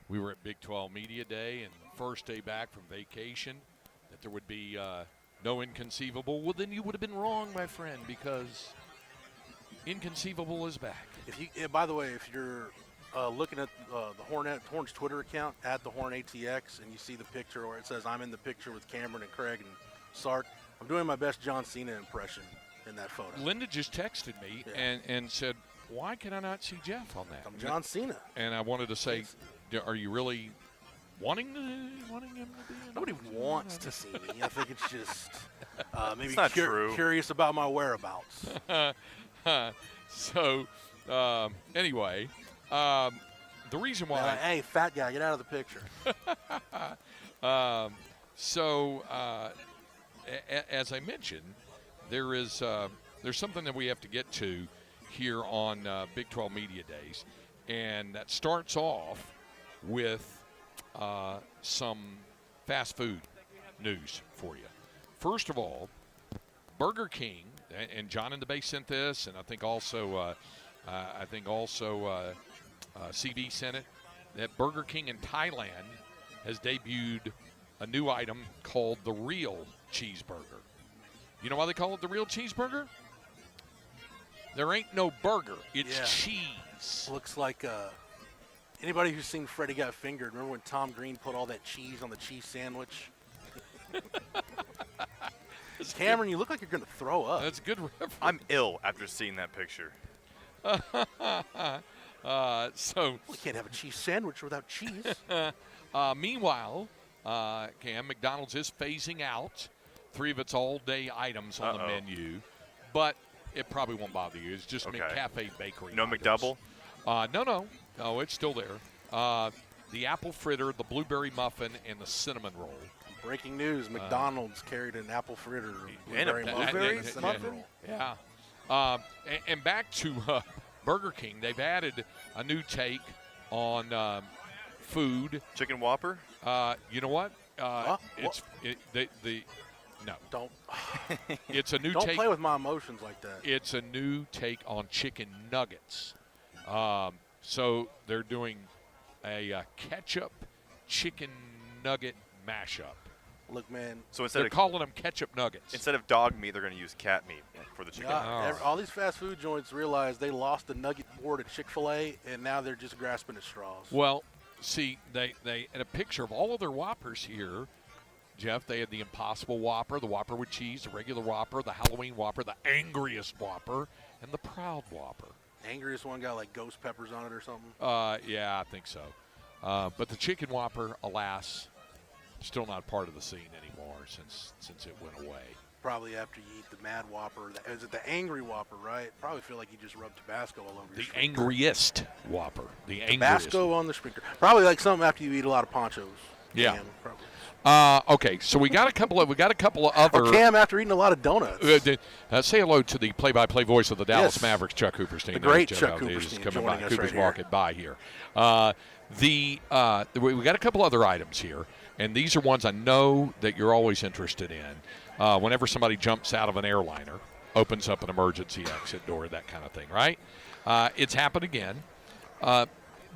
we were at Big 12 Media Day and first day back from vacation, that there would be no inconceivable. Well, then you would have been wrong, my friend, because inconceivable is back. By the way, if you're looking at the Horn's Twitter account at the Horn ATX, and you see the picture where it says I'm in the picture with Cameron and Craig and Sark, I'm doing my best John Cena impression in that photo. Linda just texted me and said, "Why can I not see Jeff on that?" I'm John Cena. And I wanted to say, are you really wanting him to be? Nobody wants to see me. I think it's just maybe It's not true. Curious about my whereabouts. So, anyway, the reason why. Hey, fat guy, get out of the picture. As I mentioned, there's something that we have to get to here on Big 12 Media Days, and that starts off with some fast food news for you. First of all, Burger King, and John in the Bay sent this, and I think also CB sent it, that Burger King in Thailand has debuted a new item called the Real Cheeseburger. You know why they call it the Real Cheeseburger? There ain't no burger. It's cheese. Looks like anybody who's seen Freddy Got Fingered, remember when Tom Green put all that cheese on the cheese sandwich? Cameron, you look like you're going to throw up. That's a good reference. I'm ill after seeing that picture. We can't have a cheese sandwich without cheese. Meanwhile, Cam, McDonald's is phasing out 3 of its all-day items on the menu, but it probably won't bother you. It's just McCafe bakery. No items. McDouble? No, it's still there. The apple fritter, the blueberry muffin, and the cinnamon roll. Breaking news, McDonald's carried an apple fritter. And a blueberry and- muffin roll. Yeah. And back to Burger King, they've added a new take on food. Chicken Whopper? You know what? It's no. Don't It's a new don't take. play with my emotions like that. It's a new take on chicken nuggets. So they're doing a ketchup chicken nugget mashup. Look, man. So They're calling them ketchup nuggets. instead of dog meat, they're going to use cat meat for the chicken. All these fast food joints realize they lost the nugget board at Chick-fil-A, and now they're just grasping at straws. Well, see, they in a picture of all of their Whoppers here, Jeff, they had the Impossible Whopper, the Whopper with cheese, the regular Whopper, the Halloween Whopper, the Angriest Whopper, and the Proud Whopper. Angriest one got like ghost peppers on it or something. Yeah, I think so. But the Chicken Whopper, alas, still not part of the scene anymore since it went away. Probably after you eat the Mad Whopper. Is it the Angry Whopper, right? Probably feel like you just rubbed Tabasco all over your The sprinkler. Angriest Whopper. The Angriest. Tabasco on the sprinkler. Probably like something after you eat a lot of ponchos. Yeah. Cam, probably. Okay, so we got a couple of other. Or Cam after eating a lot of donuts. Say hello to the play-by-play voice of the Dallas Yes. Mavericks, Chuck Cooperstein. The great There's Chuck out there. He's Cooperstein coming joining by. us Cooper's right here. walking by here. We got a couple other items here, and these are ones I know that you're always interested in. Whenever somebody jumps out of an airliner, opens up an emergency exit door, that kind of thing, right? It's happened again.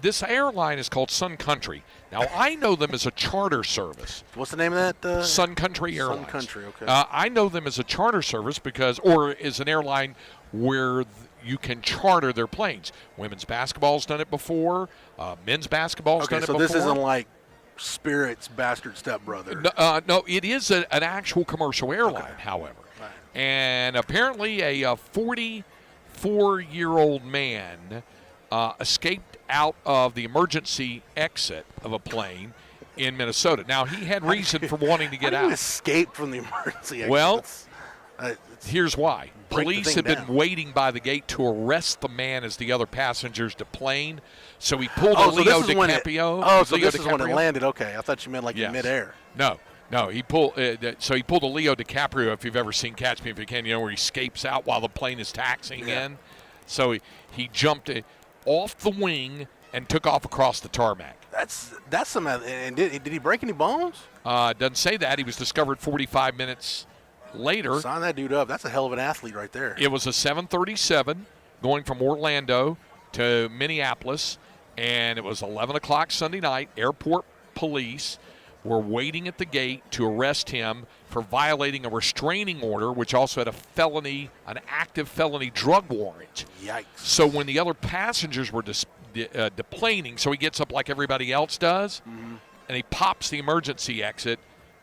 This airline is called Sun Country. Now, I know them as a charter service. What's the name of that? Sun Country Airlines. Sun Country, okay. I know them as a charter service or as an airline where you can charter their planes. Women's basketball's done it before. Men's basketball's done it so before. this isn't like Spirit's bastard stepbrother. No, it is an actual commercial airline, however. Right. And apparently a 44-year-old man escaped out of the emergency exit of a plane in Minnesota. Now, he had reason for wanting to get How do you out. escape from the emergency exit? Well, It's here's why. break the Police thing had been down. waiting by the gate to arrest the man as the other passengers deplane. So he pulled so a Leo this is when it, DiCaprio. so Leo this is when it DiCaprio. landed. Okay, I thought you meant like Yes. in midair. No. He pulled. So he pulled a Leo DiCaprio. If you've ever seen Catch Me If You Can, you know where he escapes out while the plane is taxiing in. So he jumped off the wing and took off across the tarmac. That's some. And did he break any bones? Doesn't say that. He was discovered 45 minutes later. Sign that dude up. That's a hell of an athlete right there. It was a 737 going from Orlando to Minneapolis, And it was 11 o'clock Sunday night. Airport police were waiting at the gate to arrest him for violating a restraining order, which also had an active felony drug warrant. Yikes. So when the other passengers were deplaning, so he gets up like everybody else does, and he pops the emergency exit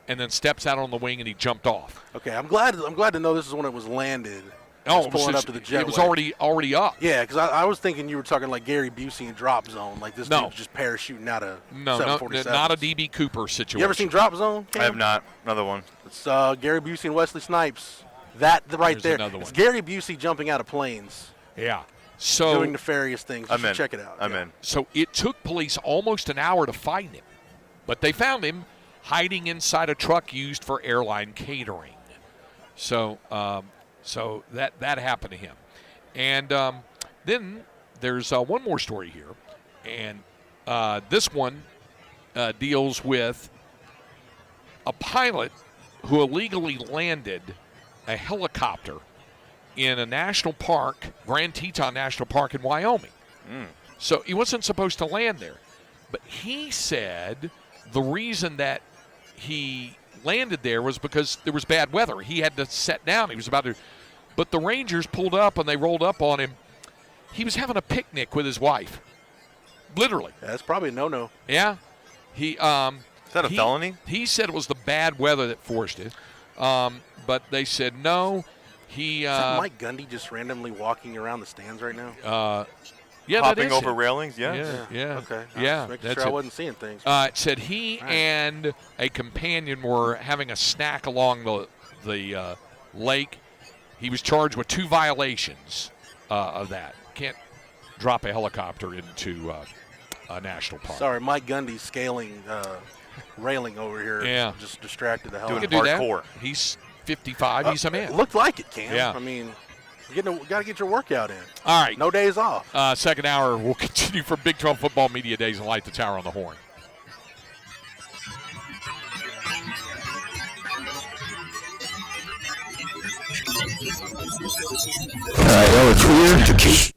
and then steps out on the wing and he jumped off. Okay, I'm glad to know this is when it was landed. Oh, pulling up to the jetway. It was already up. Yeah, because I was thinking you were talking like Gary Busey in Drop Zone, like this dude's just parachuting out of no, not a DB Cooper situation. You ever seen Drop Zone, Cam? I have not. Another one. It's Gary Busey and Wesley Snipes. Right there. Another one. It's Gary Busey jumping out of planes. Yeah. So doing nefarious things. You should check it out. I'm in. So it took police almost an hour to find him, but they found him hiding inside a truck used for airline catering. So that happened to him. And then there's one more story here, and this one deals with a pilot who illegally landed a helicopter in a national park, Grand Teton National Park in Wyoming. So he wasn't supposed to land there. But he said the reason that he landed there was because there was bad weather. He had to set down. He was about to. But the Rangers pulled up and they rolled up on him. He was having a picnic with his wife. Literally. Yeah, that's probably a no-no. Yeah. Is that a felony? He said it was the bad weather that forced it. But they said no. Is that Mike Gundy just randomly walking around the stands right now? Yeah, hopping that is over it. railings. Yeah. Okay. Yeah. Making sure I wasn't seeing things. It said he and a companion were having a snack along the lake. He was charged with 2 violations of that. Can't drop a helicopter into a national park. Sorry, Mike Gundy scaling railing over here. Yeah. Just distracted the hell He out can of do me. that. He's 55. He's a man. It looked like it, Cam. Yeah. I mean, you got to get your workout in. All right. No days off. Second hour, we'll continue for Big 12 Football Media Days and Light the Tower on the Horn. All right, now we're clear to keep.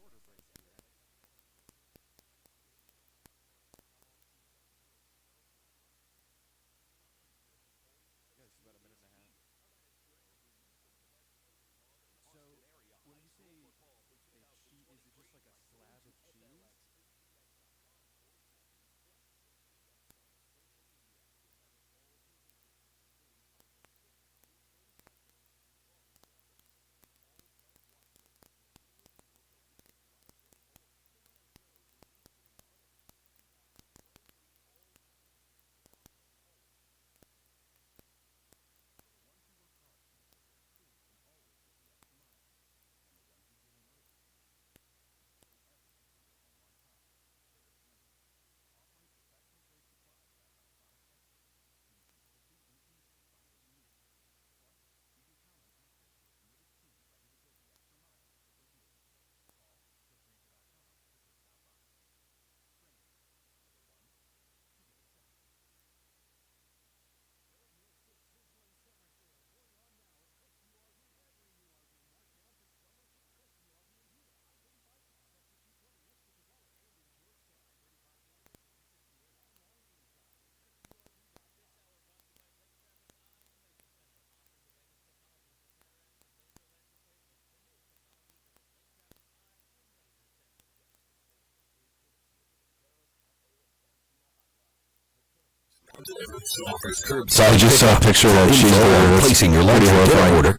So I just saw a picture that she's placing your lunch order.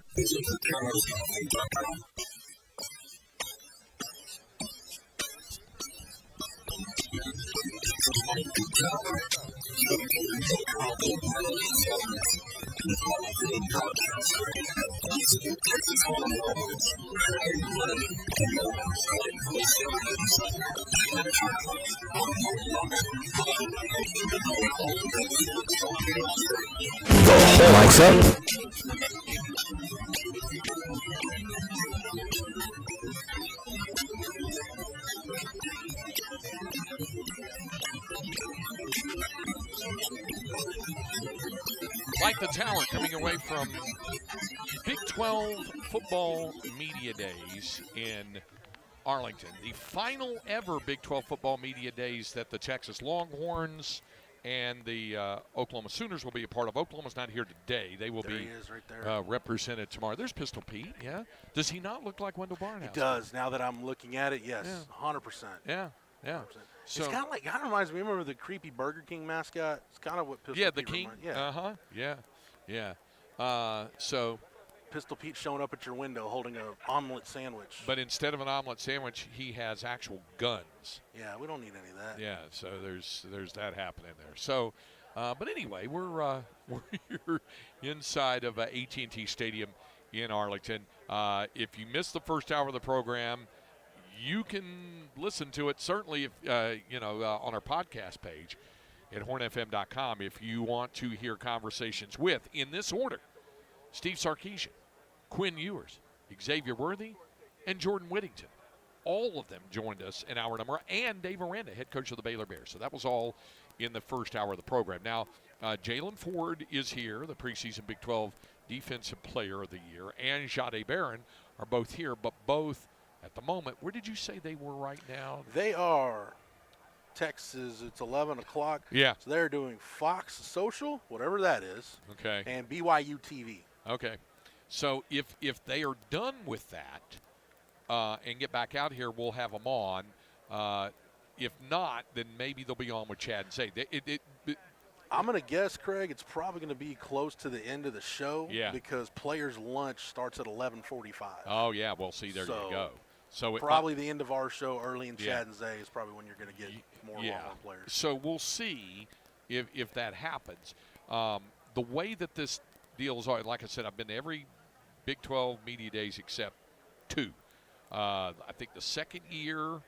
Mike's up. Like the Tower coming away from Big 12 Football Media Days in Arlington. The final ever Big 12 football media days that the Texas Longhorns and the Oklahoma Sooners will be a part of. Oklahoma's not here today. They will There be he is right there. represented tomorrow. There's Pistol Pete, yeah. Does he not look like Wendell Barnhouse? He does. Now that I'm looking at it, yes, 100%. Yeah, yeah. 100%. So, it's kind of like, kind of reminds me, remember the creepy Burger King mascot? It's kind of what Pistol yeah, Pete the King. reminds. Yeah. Yeah. So, Pistol Pete showing up at your window holding an omelet sandwich. but instead of an omelet sandwich, he has actual guns. Yeah, we don't need any of that. Yeah, so there's that happening there. So, but anyway, we're here inside of AT&T Stadium in Arlington. If you missed the first hour of the program, you can listen to it certainly if on our podcast page at hornfm.com if you want to hear conversations with, in this order, Steve Sarkisian, Quinn Ewers, Xavier Worthy, and Jordan Whittington. All of them joined us in hour number, and Dave Aranda, head coach of the Baylor Bears. So that was all in the first hour of the program. Now, Jalen Ford is here, the preseason Big 12 Defensive Player of the Year, and Jade Baron are both here, but both at the moment. Where did you say they were right now? They are Texas. It's 11 o'clock. Yeah. So they're doing Fox Social, whatever that is, Okay. and BYU TV. Okay. So if they are done with that and get back out here, we'll have them on. If not, then maybe they'll be on with Chad and Zay. I'm going to guess, Craig, it's probably going to be close to the end of the show. Yeah. Because players' lunch starts at 11:45. Oh, yeah. Well, see, there you go. So probably the end of our show, early in Yeah. Chad and Zay, is probably when you're going to get more Longhorn players. So we'll see if that happens. The way that this deals are, like I said, I've been to every Big 12 media days except two. I think the second year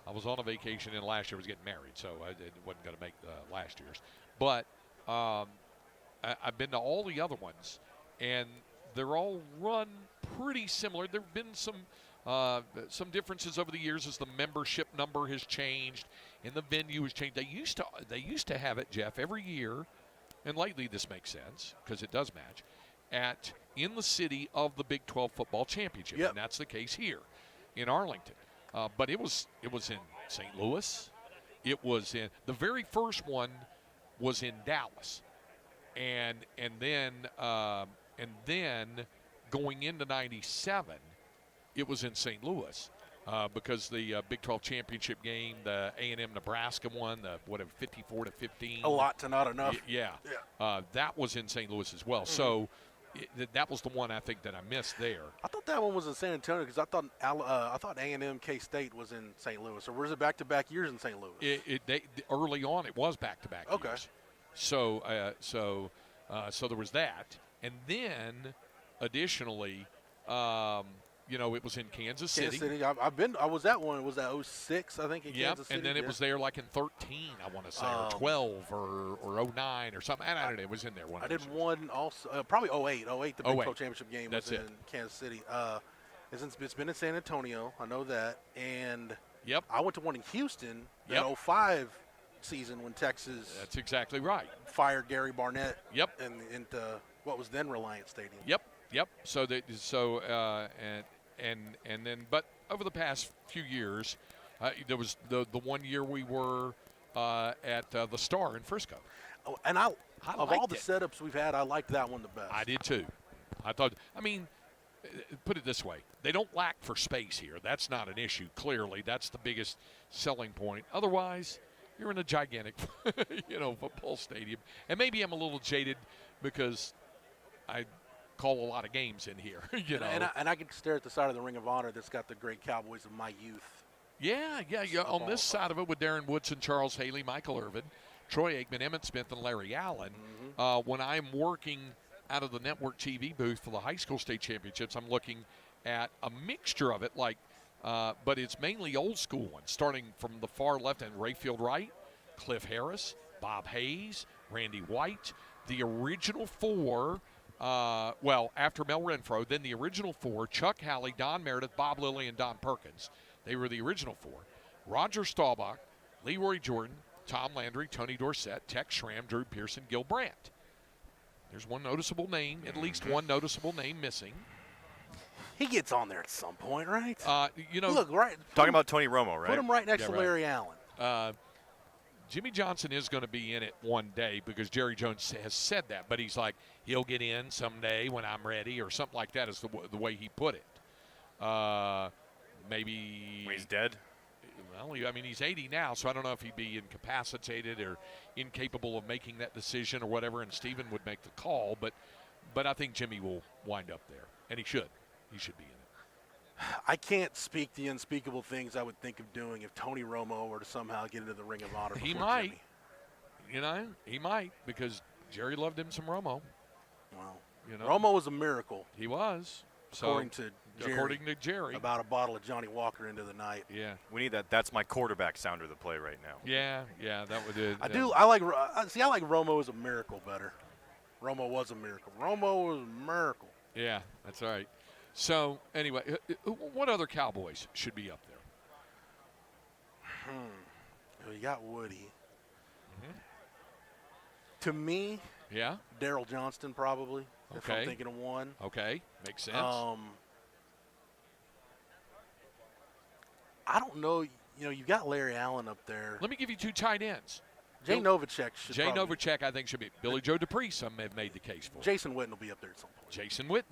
I was on a vacation, and last year I was getting married, so I wasn't going to make last year's. But I've been to all the other ones, and they're all run pretty similar. There have been some differences over the years as the membership number has changed and the venue has changed. They used to have it, Jeff, every year, and lately this makes sense because it does match, in the city of the Big 12 football championship, Yep. and that's the case here in Arlington. But it was in St. Louis. It was in the very first one was in Dallas, and then going into '97, it was in St. Louis because the Big 12 championship game, the A&M Nebraska one, the 54-15. A lot to not enough. Yeah. That was in St. Louis as well. Mm-hmm. So that was the one I think that I missed there. I thought that one was in San Antonio because I thought A&M K-State was in St. Louis. Or was it back-to-back years in St. Louis? Early on, it was back-to-back Okay. years. So there was that, and then additionally, it was in Kansas City. Kansas City. I was at one. It was at 06, I think, in Yep, Kansas City. and then it was there like in 13, I want to say, or 12, or 09, or something. I don't know. It was in there. I did one also, probably 08. 08, the Big 12 championship game was in Kansas City. It's been in San Antonio. I know that. And yep, I went to one in Houston, that 05 season when Texas. That's exactly right. Fired Gary Barnett. Yep. Into what was then Reliant Stadium. Yep. So and then, but over the past few years, there was the 1 year we were at the Star in Frisco. Oh, and of all the setups we've had, I liked that one the best. I did too. Put it this way, they don't lack for space here. That's not an issue. Clearly, that's the biggest selling point. Otherwise, you're in a gigantic, football stadium. And maybe I'm a little jaded because I call a lot of games in here. And I can stare at the side of the Ring of Honor that's got the great Cowboys of my youth. Yeah. On this side of it with Darren Woodson, Charles Haley, Michael Irvin, Troy Aikman, Emmett Smith, and Larry Allen. Mm-hmm. When I'm working out of the network TV booth for the high school state championships, I'm looking at a mixture of it, but it's mainly old school ones, starting from the far left and Rayfield Wright, Cliff Harris, Bob Hayes, Randy White, the original four. After Mel Renfro, then the original four, Chuck Halley, Don Meredith, Bob Lilly, and Don Perkins. They were the original four. Roger Staubach, Leroy Jordan, Tom Landry, Tony Dorsett, Tex Schramm, Drew Pearson, Gil Brandt. There's one noticeable name, at least one noticeable name missing. He gets on there at some point, right? Look, right. Talking about Tony Romo, right? Put him right next Yeah, to right. Larry Allen. Jimmy Johnson is going to be in it one day because Jerry Jones has said that, but he's like, he'll get in someday when I'm ready or something like that is the way he put it. Maybe When he's dead? Well, I mean, he's 80 now, so I don't know if he'd be incapacitated or incapable of making that decision or whatever, and Steven would make the call, but I think Jimmy will wind up there, and he should. He should be in it. I can't speak the unspeakable things I would think of doing if Tony Romo were to somehow get into the Ring of Honor. He before might. Jimmy. He might because Jerry loved him some Romo. Well, You know, Romo was a miracle, he was. according to Jerry. about a bottle of Johnny Walker into the night. Yeah. We need that. That's my quarterback sounder to play right now. Yeah, that would do. I like Romo as a miracle better. Romo was a miracle. Romo was a miracle. Yeah, that's all right. So, anyway, what other Cowboys should be up there? Well, you got Woody. Mm-hmm. To me, Yeah? Daryl Johnston probably, if Okay. I'm thinking of one. Okay, makes sense. I don't know. You got Larry Allen up there. Let me give you two tight ends. Jay Novacek should Jay probably. Novacek, I think, should be. Billy Joe Dupree, some have made the case for. Jason Witten will be up there at some point. Jason Witten.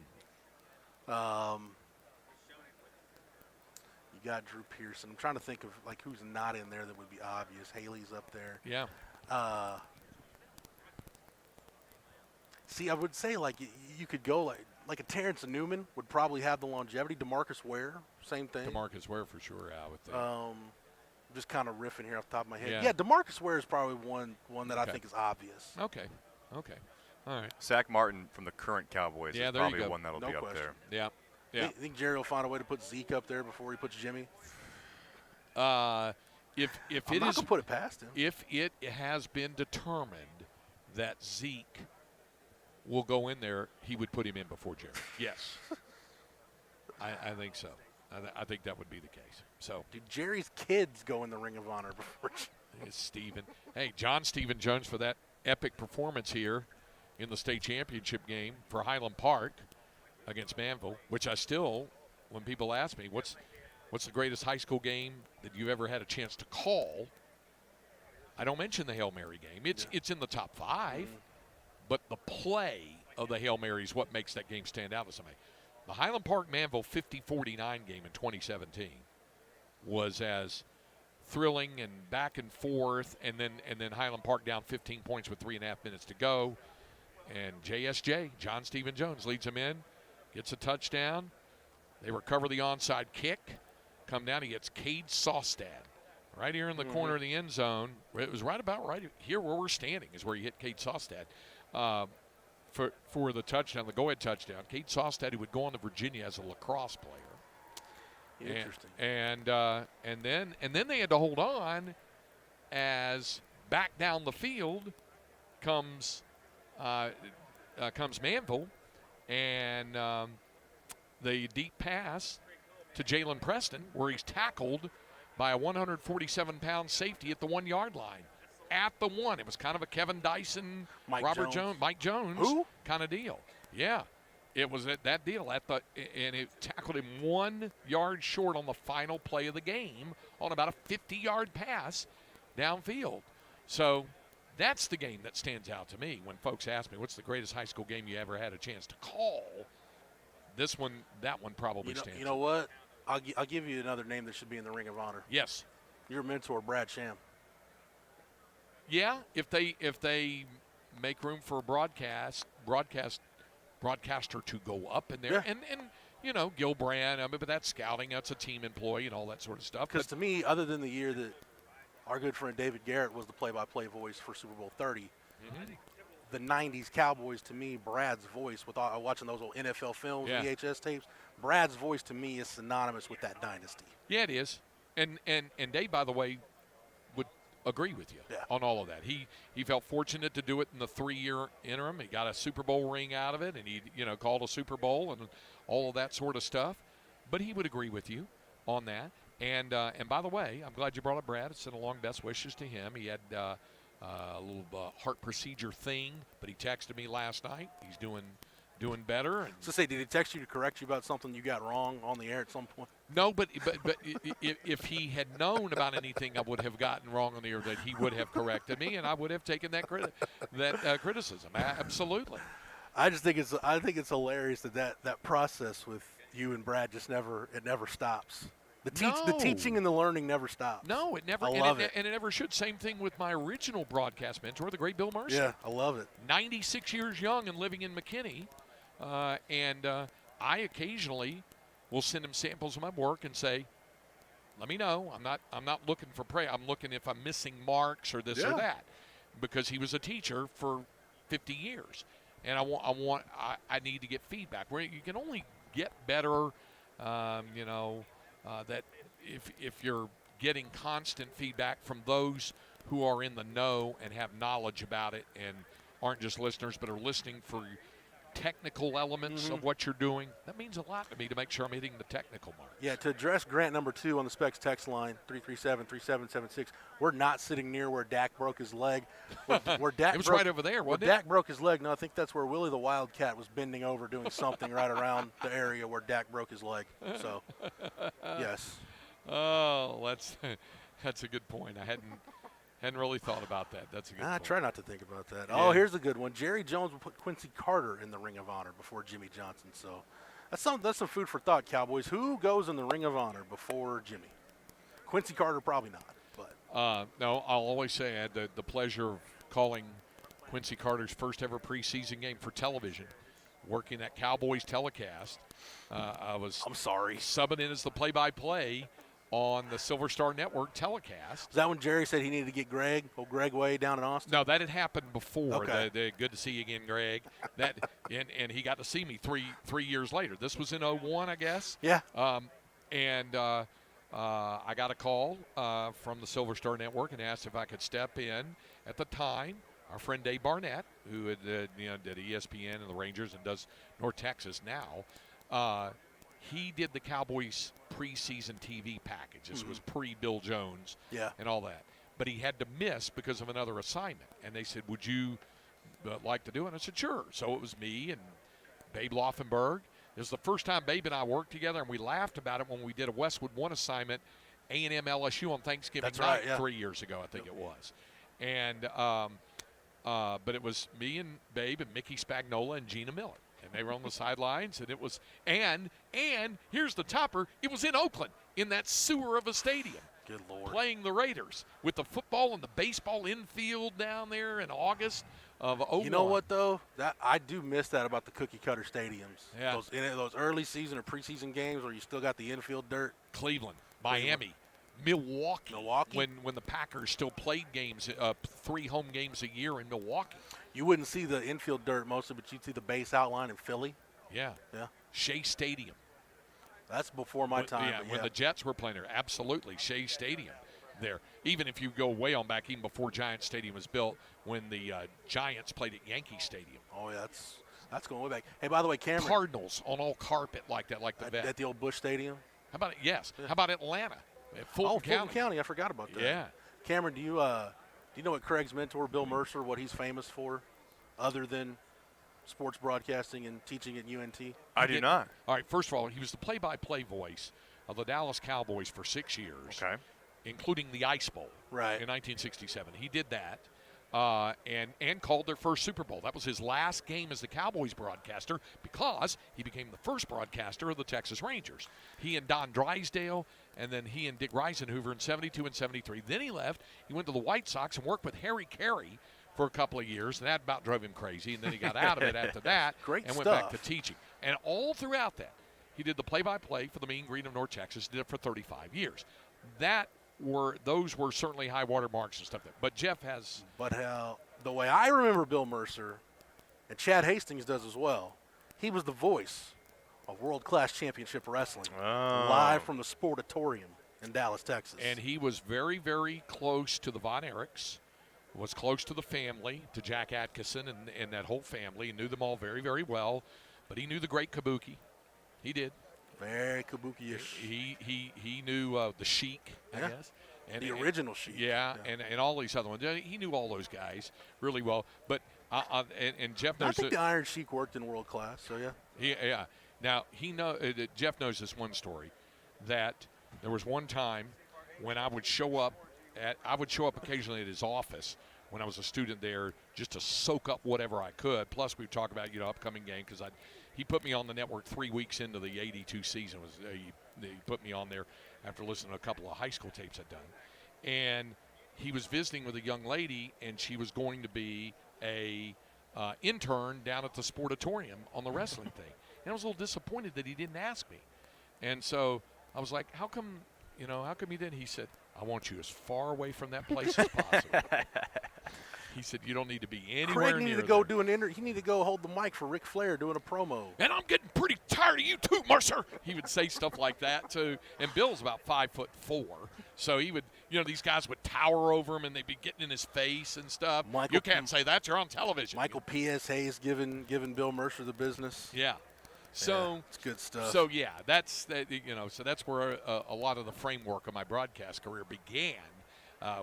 You got Drew Pearson. I'm trying to think of who's not in there that would be obvious. Haley's up there. Yeah. See, I would say you could go like a Terrence Newman would probably have the longevity. DeMarcus Ware, same thing. DeMarcus Ware for sure, I would think. Just kind of riffing here off the top of my head. Yeah. Yeah, DeMarcus Ware is probably one that I Okay. think is obvious. Okay. All right. Zach Martin from the current Cowboys Yeah, is there you probably go. one that'll No be up question. there. Yeah. I think Jerry will find a way to put Zeke up there before he puts Jimmy. If I'm it not is, gonna put it past him. if it has been determined that Zeke will go in there, he would put him in before Jerry. Yes. I think so. I think that would be the case. So, Dude, Jerry's kids go in the Ring of Honor before. it's Steven. Hey, John Stephen Jones for that epic performance here in the state championship game for Highland Park against Manville, which I still, when people ask me, what's the greatest high school game that you've ever had a chance to call, I don't mention the Hail Mary game. It's in the top 5, but the play of the Hail Mary is what makes that game stand out to somebody. The Highland Park Manville 50-49 game in 2017 was as thrilling and back and forth, and then Highland Park down 15 points with 3.5 minutes to go, and JSJ, John Stephen Jones, leads them in, gets a touchdown. They recover the onside kick, come down. He gets Cade Sawstad right here in the corner of the end zone. It was right here where we're standing is where he hit Cade Sawstad for the touchdown, the go-ahead touchdown. Cade Sawstad, who would go on to Virginia as a lacrosse player. Interesting. And then they had to hold on as back down the field comes Manville, and the deep pass to Jalen Preston, where he's tackled by a 147-pound safety at the 1-yard line. At the 1. It was kind of a Kevin Dyson, Mike Jones kind of deal. Yeah. It was that deal and it tackled him 1 yard short on the final play of the game on about a 50-yard pass downfield. So that's the game that stands out to me when folks ask me, what's the greatest high school game you ever had a chance to call? That one probably stands. You know what? I'll give you another name that should be in the Ring of Honor. Yes. Your mentor, Brad Sham. Yeah, if they make room for a broadcaster to go up in there, and Gil Brand, but that's scouting, that's a team employee and all that sort of stuff. Because to me, other than the year that our good friend David Garrett was the play-by-play voice for Super Bowl 30, the 90s Cowboys, to me, Brad's voice, with watching those old NFL films, VHS tapes, Brad's voice to me is synonymous with that dynasty. Yeah, it is. And Dave, by the way, would agree with you on all of that. He felt fortunate to do it in the 3-year interim. He got a Super Bowl ring out of it, and he called a Super Bowl and all of that sort of stuff. But he would agree with you on that. And by the way, I'm glad you brought up Brad. Send along best wishes to him. He had a little heart procedure thing, but he texted me last night. He's doing doing better. And So did he text you to correct you about something you got wrong on the air at some point? no, but if he had known about anything I would have gotten wrong on the air, that he would have corrected me, and I would have taken that criticism. Absolutely. I think it's hilarious that process with you and Brad just never stops. The teaching and the learning never stops. No, it never. I love it. And it never should. Same thing with my original broadcast mentor, the great Bill Mercer. Yeah, I love it. 96 years young and living in McKinney, and I occasionally will send him samples of my work and say, "Let me know. I'm not looking for praise. I'm looking if I'm missing marks or this or that," because he was a teacher for 50 years, and I need to get feedback. Where you can only get better, that if you're getting constant feedback from those who are in the know and have knowledge about it and aren't just listeners but are listening for technical elements of what you're doing, that means a lot to me to make sure I'm hitting the technical marks. Yeah, to address Grant number 2 on the Specs text line, 337-3776, we're not sitting near where Dak broke his leg. Where Dak it was right over there, wasn't it? Dak broke his leg. No, I think that's where Willie the Wildcat was bending over doing something right around the area where Dak broke his leg. So, yes. Oh, that's a good point. I hadn't really thought about that. That's a good point. I try not to think about that. Yeah. Oh, here's a good one. Jerry Jones will put Quincy Carter in the Ring of Honor before Jimmy Johnson. So that's some food for thought, Cowboys. Who goes in the Ring of Honor before Jimmy? Quincy Carter, probably not. But no, I'll always say I had the pleasure of calling Quincy Carter's first ever preseason game for television, working that Cowboys telecast. I'm sorry. Subbing in as the play-by-play on the Silver Star Network telecast. Is that when Jerry said he needed to get Greg Way down in Austin? No, that had happened before. Okay. Good to see you again, Greg. And he got to see me three years later. This was in 2001, I guess. Yeah. I got a call from the Silver Star Network and asked if I could step in. At the time, our friend Dave Barnett, who had did ESPN and the Rangers and does North Texas now, he did the Cowboys preseason TV package. This was pre-Bill Jones and all that. But he had to miss because of another assignment. And they said, would you like to do it? And I said, sure. So it was me and Babe Laufenberg. It was the first time Babe and I worked together, and we laughed about it when we did a Westwood One assignment, A&M LSU on Thanksgiving night 3 years ago, I think it was. And but it was me and Babe and Mickey Spagnola and Gina Miller. And they were on the sidelines, and it was and here's the topper, it was in Oakland, in that sewer of a stadium. Good Lord. Playing the Raiders with the football and the baseball infield down there in August of 2001. You know what, though? That I do miss that about the cookie-cutter stadiums. Yeah. Those early season or preseason games where you still got the infield dirt. Cleveland, Miami, Milwaukee. When the Packers still played games, 3 home games a year in Milwaukee. You wouldn't see the infield dirt mostly, but you'd see the base outline in Philly. Yeah. Shea Stadium. That's before my time. When the Jets were playing there, absolutely, Shea Stadium there. Even if you go way on back, even before Giants Stadium was built, when the Giants played at Yankee Stadium. Oh, yeah, that's going way back. Hey, by the way, Cameron. Cardinals on all carpet like that, like the vet. At the old Busch Stadium? How about it? Yes. How about Atlanta? At Fulton County. I forgot about that. Yeah. Cameron, do you know what Craig's mentor, Bill Mercer, what he's famous for, other than sports broadcasting and teaching at UNT? I do not. All right, first of all, he was the play-by-play voice of the Dallas Cowboys for 6 years, including the Ice Bowl in 1967. He did that and called their first Super Bowl. That was his last game as the Cowboys broadcaster because he became the first broadcaster of the Texas Rangers. He and Don Drysdale, and then he and Dick Reisenhoover in 72 and 73. Then he left. He went to the White Sox and worked with Harry Carey for a couple of years, and that about drove him crazy. And then he got out of it after that and went back to teaching. And all throughout that, he did the play-by-play for the Mean Green of North Texas, did it for 35 years. Those were certainly high water marks and stuff. But Jeff has. But the way I remember Bill Mercer, and Chad Hastings does as well, he was the voice of world-class championship wrestling, live from the Sportatorium in Dallas, Texas. And he was very, very close to the Von Erichs, was close to the family, to Jack Atkinson and that whole family. He knew them all very, very well. But he knew the great Kabuki. He did. Very Kabuki-ish. He knew the Sheik, I guess. And the original Sheik. And all these other ones. He knew all those guys really well. But And Jeff I knows think that. the Iron Sheik worked in world class, so yeah. Yeah. Now Jeff knows this one story, that there was one time when I would show up occasionally at his office when I was a student there, just to soak up whatever I could. Plus, we'd talk about upcoming game, because he put me on the network 3 weeks into the '82 season. He put me on there after listening to a couple of high school tapes I'd done, and he was visiting with a young lady, and she was going to be a intern down at the Sportatorium on the wrestling thing. And I was a little disappointed that he didn't ask me. And so I was like, how come you didn't? He said, I want you as far away from that place as possible. He said, you don't need to be anywhere Craig near needed to go there. do an interview. He needed to go hold the mic for Ric Flair doing a promo. And I'm getting pretty tired of you too, Mercer. He would say stuff like that too. And Bill's about 5'4", so he would, these guys would tower over him, and they'd be getting in his face and stuff. You can't say that; you're on television. Michael P.S. Hayes giving Bill Mercer the business. Yeah. So it's good stuff. So yeah, that's So that's where a lot of the framework of my broadcast career began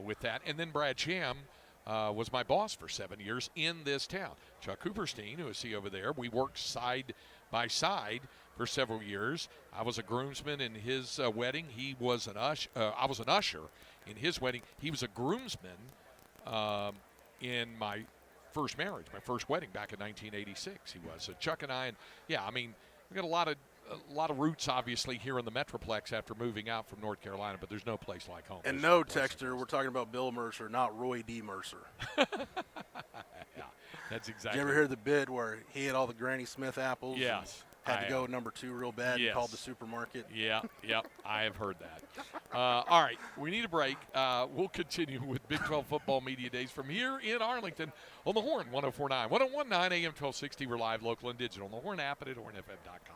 with that. And then Brad Sham was my boss for 7 years in this town. Chuck Cooperstein, who is he over there, we worked side by side for several years. I was a groomsman in his wedding. He was an usher. I was an usher in his wedding. He was a groomsman in my first marriage, my first wedding back in 1986. He was. So Chuck and I, we got a lot of roots, obviously, here in the Metroplex after moving out from North Carolina, but there's no place like home. And no, Texter, we're talking about Bill Mercer, not Roy D. Mercer. Yeah, that's exactly. Did you ever hear the bid where he had all the Granny Smith apples? Yes. Had to go number 2 real bad and called the supermarket. Yeah, I have heard that. All right, we need a break. We'll continue with Big 12 Football Media Days from here in Arlington on the Horn, 104.9, 101.9 AM 1260. We're live, local, and digital on the Horn app and at hornfm.com.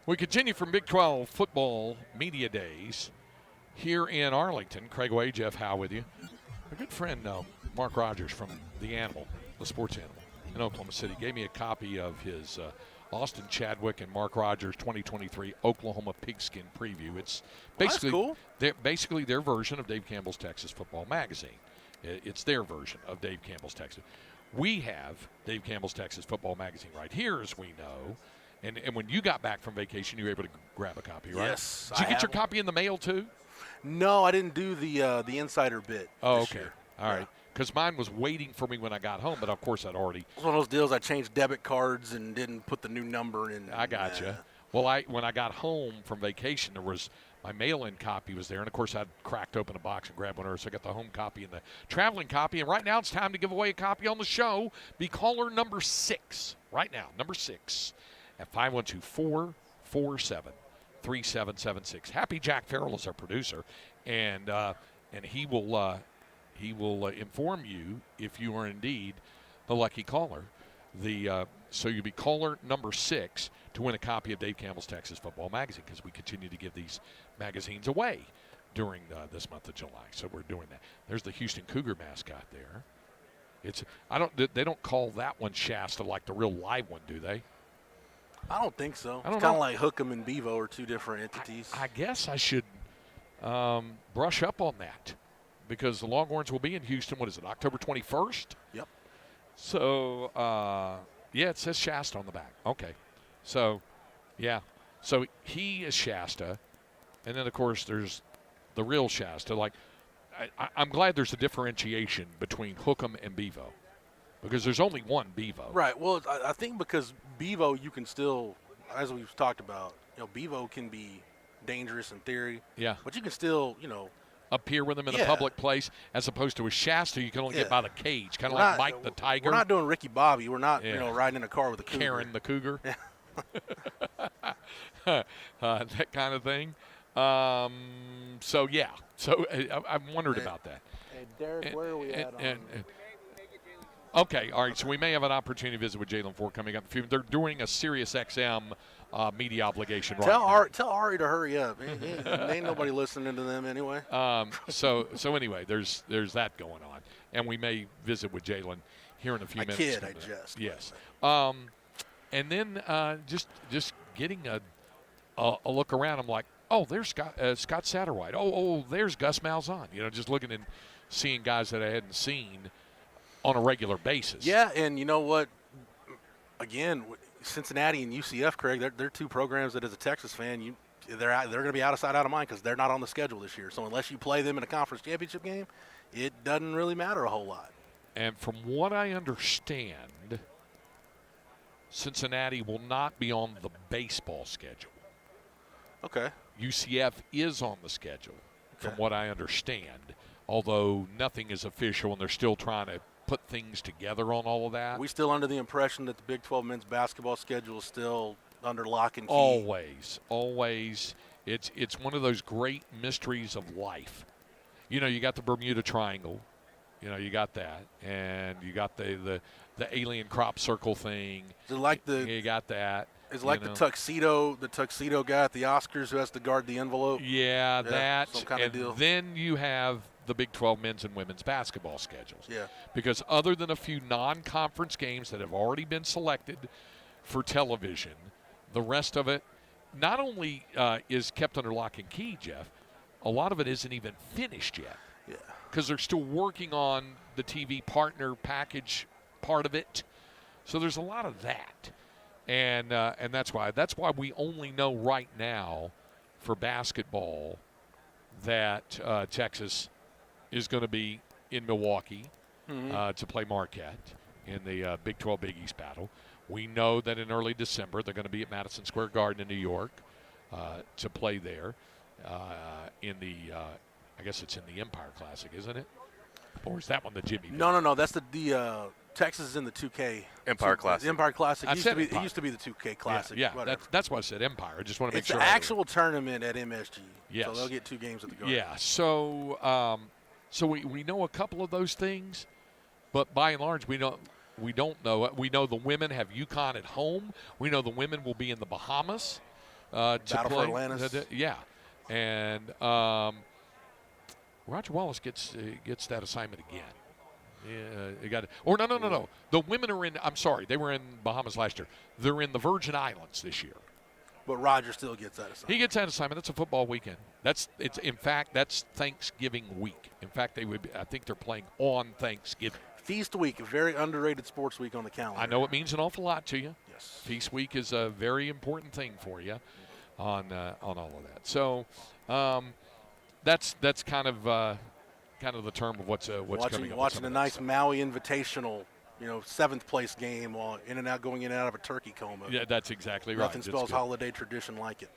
We continue from Big 12 football media days here in Arlington. Craig Way, Jeff Howe with you. A good friend, Mark Rogers from The Animal, the Sports Animal in Oklahoma City, gave me a copy of his Austin Chadwick and Mark Rogers 2023 Oklahoma Pigskin Preview. It's basically cool. basically their version of Dave Campbell's Texas Football Magazine. It's their version of Dave Campbell's Texas. We have Dave Campbell's Texas Football Magazine right here, as we know. And when you got back from vacation, you were able to grab a copy, right? Yes. Did you get your copy in the mail, too? No, I didn't do the insider bit. Oh, this okay. year. All right. Because mine was waiting for me when I got home, but of course I'd already. It was one of those deals I changed debit cards and didn't put the new number in. I gotcha. Well, when I got home from vacation, there was my mail-in copy was there, and of course I'd cracked open a box and grabbed one of those. So I got the home copy and the traveling copy. And right now it's time to give away a copy on the show. Be caller number 6 right now, number 6 at 512-447-3776. Happy Jack Farrell is our producer, and he will inform you if you are indeed the lucky caller. So you'll be caller number 6 to win a copy of Dave Campbell's Texas Football Magazine, because we continue to give these magazines away during this month of July. So we're doing that. There's the Houston Cougar mascot there. They don't call that one Shasta like the real live one, do they? I don't think so. I don't it's kind know. of like Hookem and Bevo are two different entities. I guess I should brush up on that, because the Longhorns will be in Houston. What is it, October 21st? Yep. So, yeah, it says Shasta on the back. Okay. So, yeah. So he is Shasta. And then, of course, there's the real Shasta. Like, I'm glad there's a differentiation between Hookem and Bevo, because there's only one Bevo. Right. Well, I think because Bevo, you can still, as we've talked about, Bevo can be dangerous in theory. Yeah. But you can still, appear with them in a public place, as opposed to a Shasta, you can only get by the cage, kind of like Mike the Tiger. We're not doing Ricky Bobby. We're not, riding in a car with a cougar. Karen the Cougar. Yeah. That kind of thing. So, yeah. So I wondered about that. Hey, Derek, where are we at on okay, all right. So we may have an opportunity to visit with Jalen Ford coming up. They're doing a Sirius XM media obligation right now. Tell Ari to hurry up. Ain't nobody listening to them anyway. So anyway, there's that going on, and we may visit with Jalen here in a few minutes. I just. Yes. And then just getting a look around, I'm like, oh, there's Scott Satterwhite. Oh, there's Gus Malzahn. Just looking and seeing guys that I hadn't seen on a regular basis. Yeah, and you know what? Again, Cincinnati and UCF, Craig, they're two programs that, as a Texas fan, they're going to be out of sight, out of mind, because they're not on the schedule this year. So unless you play them in a conference championship game, it doesn't really matter a whole lot. And from what I understand, Cincinnati will not be on the baseball schedule. Okay. UCF is on the schedule, from what I understand, although nothing is official, and they're still trying to put things together on all of that. Are we still under the impression that the Big 12 men's basketball schedule is still under lock and key? Always. It's one of those great mysteries of life. You got the Bermuda Triangle. You got that, and you got the alien crop circle thing. Is it like you got that. It's like the tuxedo guy at the Oscars who has to guard the envelope. Yeah, that. Some kind of deal. Then you have the Big 12 men's and women's basketball schedules. Yeah. Because other than a few non-conference games that have already been selected for television, the rest of it not only is kept under lock and key, Jeff, a lot of it isn't even finished yet. Yeah. Because they're still working on the TV partner package part of it. So there's a lot of that. And that's why we only know right now for basketball that Texas is going to be in Milwaukee to play Marquette in the Big 12 Big East battle. We know that in early December they're going to be at Madison Square Garden in New York to play there in the I guess it's in the Empire Classic, isn't it? Or is that one the Jimmy? No. That's the Texas is in the 2K Empire Classic. The Empire Classic. I said it used to be the 2K Classic. Yeah, that's why I said Empire. I just want to make sure. It's the actual tournament at MSG. Yes. So they'll get 2 games at the Garden. Yeah. So we know a couple of those things, but by and large we don't know. We know the women have UConn at home. We know the women will be in the Bahamas to Battle play. for Atlantis. Yeah, and Roger Wallace gets that assignment again. Yeah, you got it. Or no. The women are in. I'm sorry, they were in Bahamas last year. They're in the Virgin Islands this year. But Roger still gets that assignment. He gets that assignment. That's a football weekend. In fact, that's Thanksgiving week. In fact, I think they're playing on Thanksgiving. Feast week, a very underrated sports week on the calendar. I know it means an awful lot to you. Yes. Feast week is a very important thing for you on all of that. So that's kind of the term of what's coming up. Watching a nice Maui Invitational, 7th place game while going in and out of a turkey coma. Yeah, that's exactly right. Nothing spells holiday tradition like it.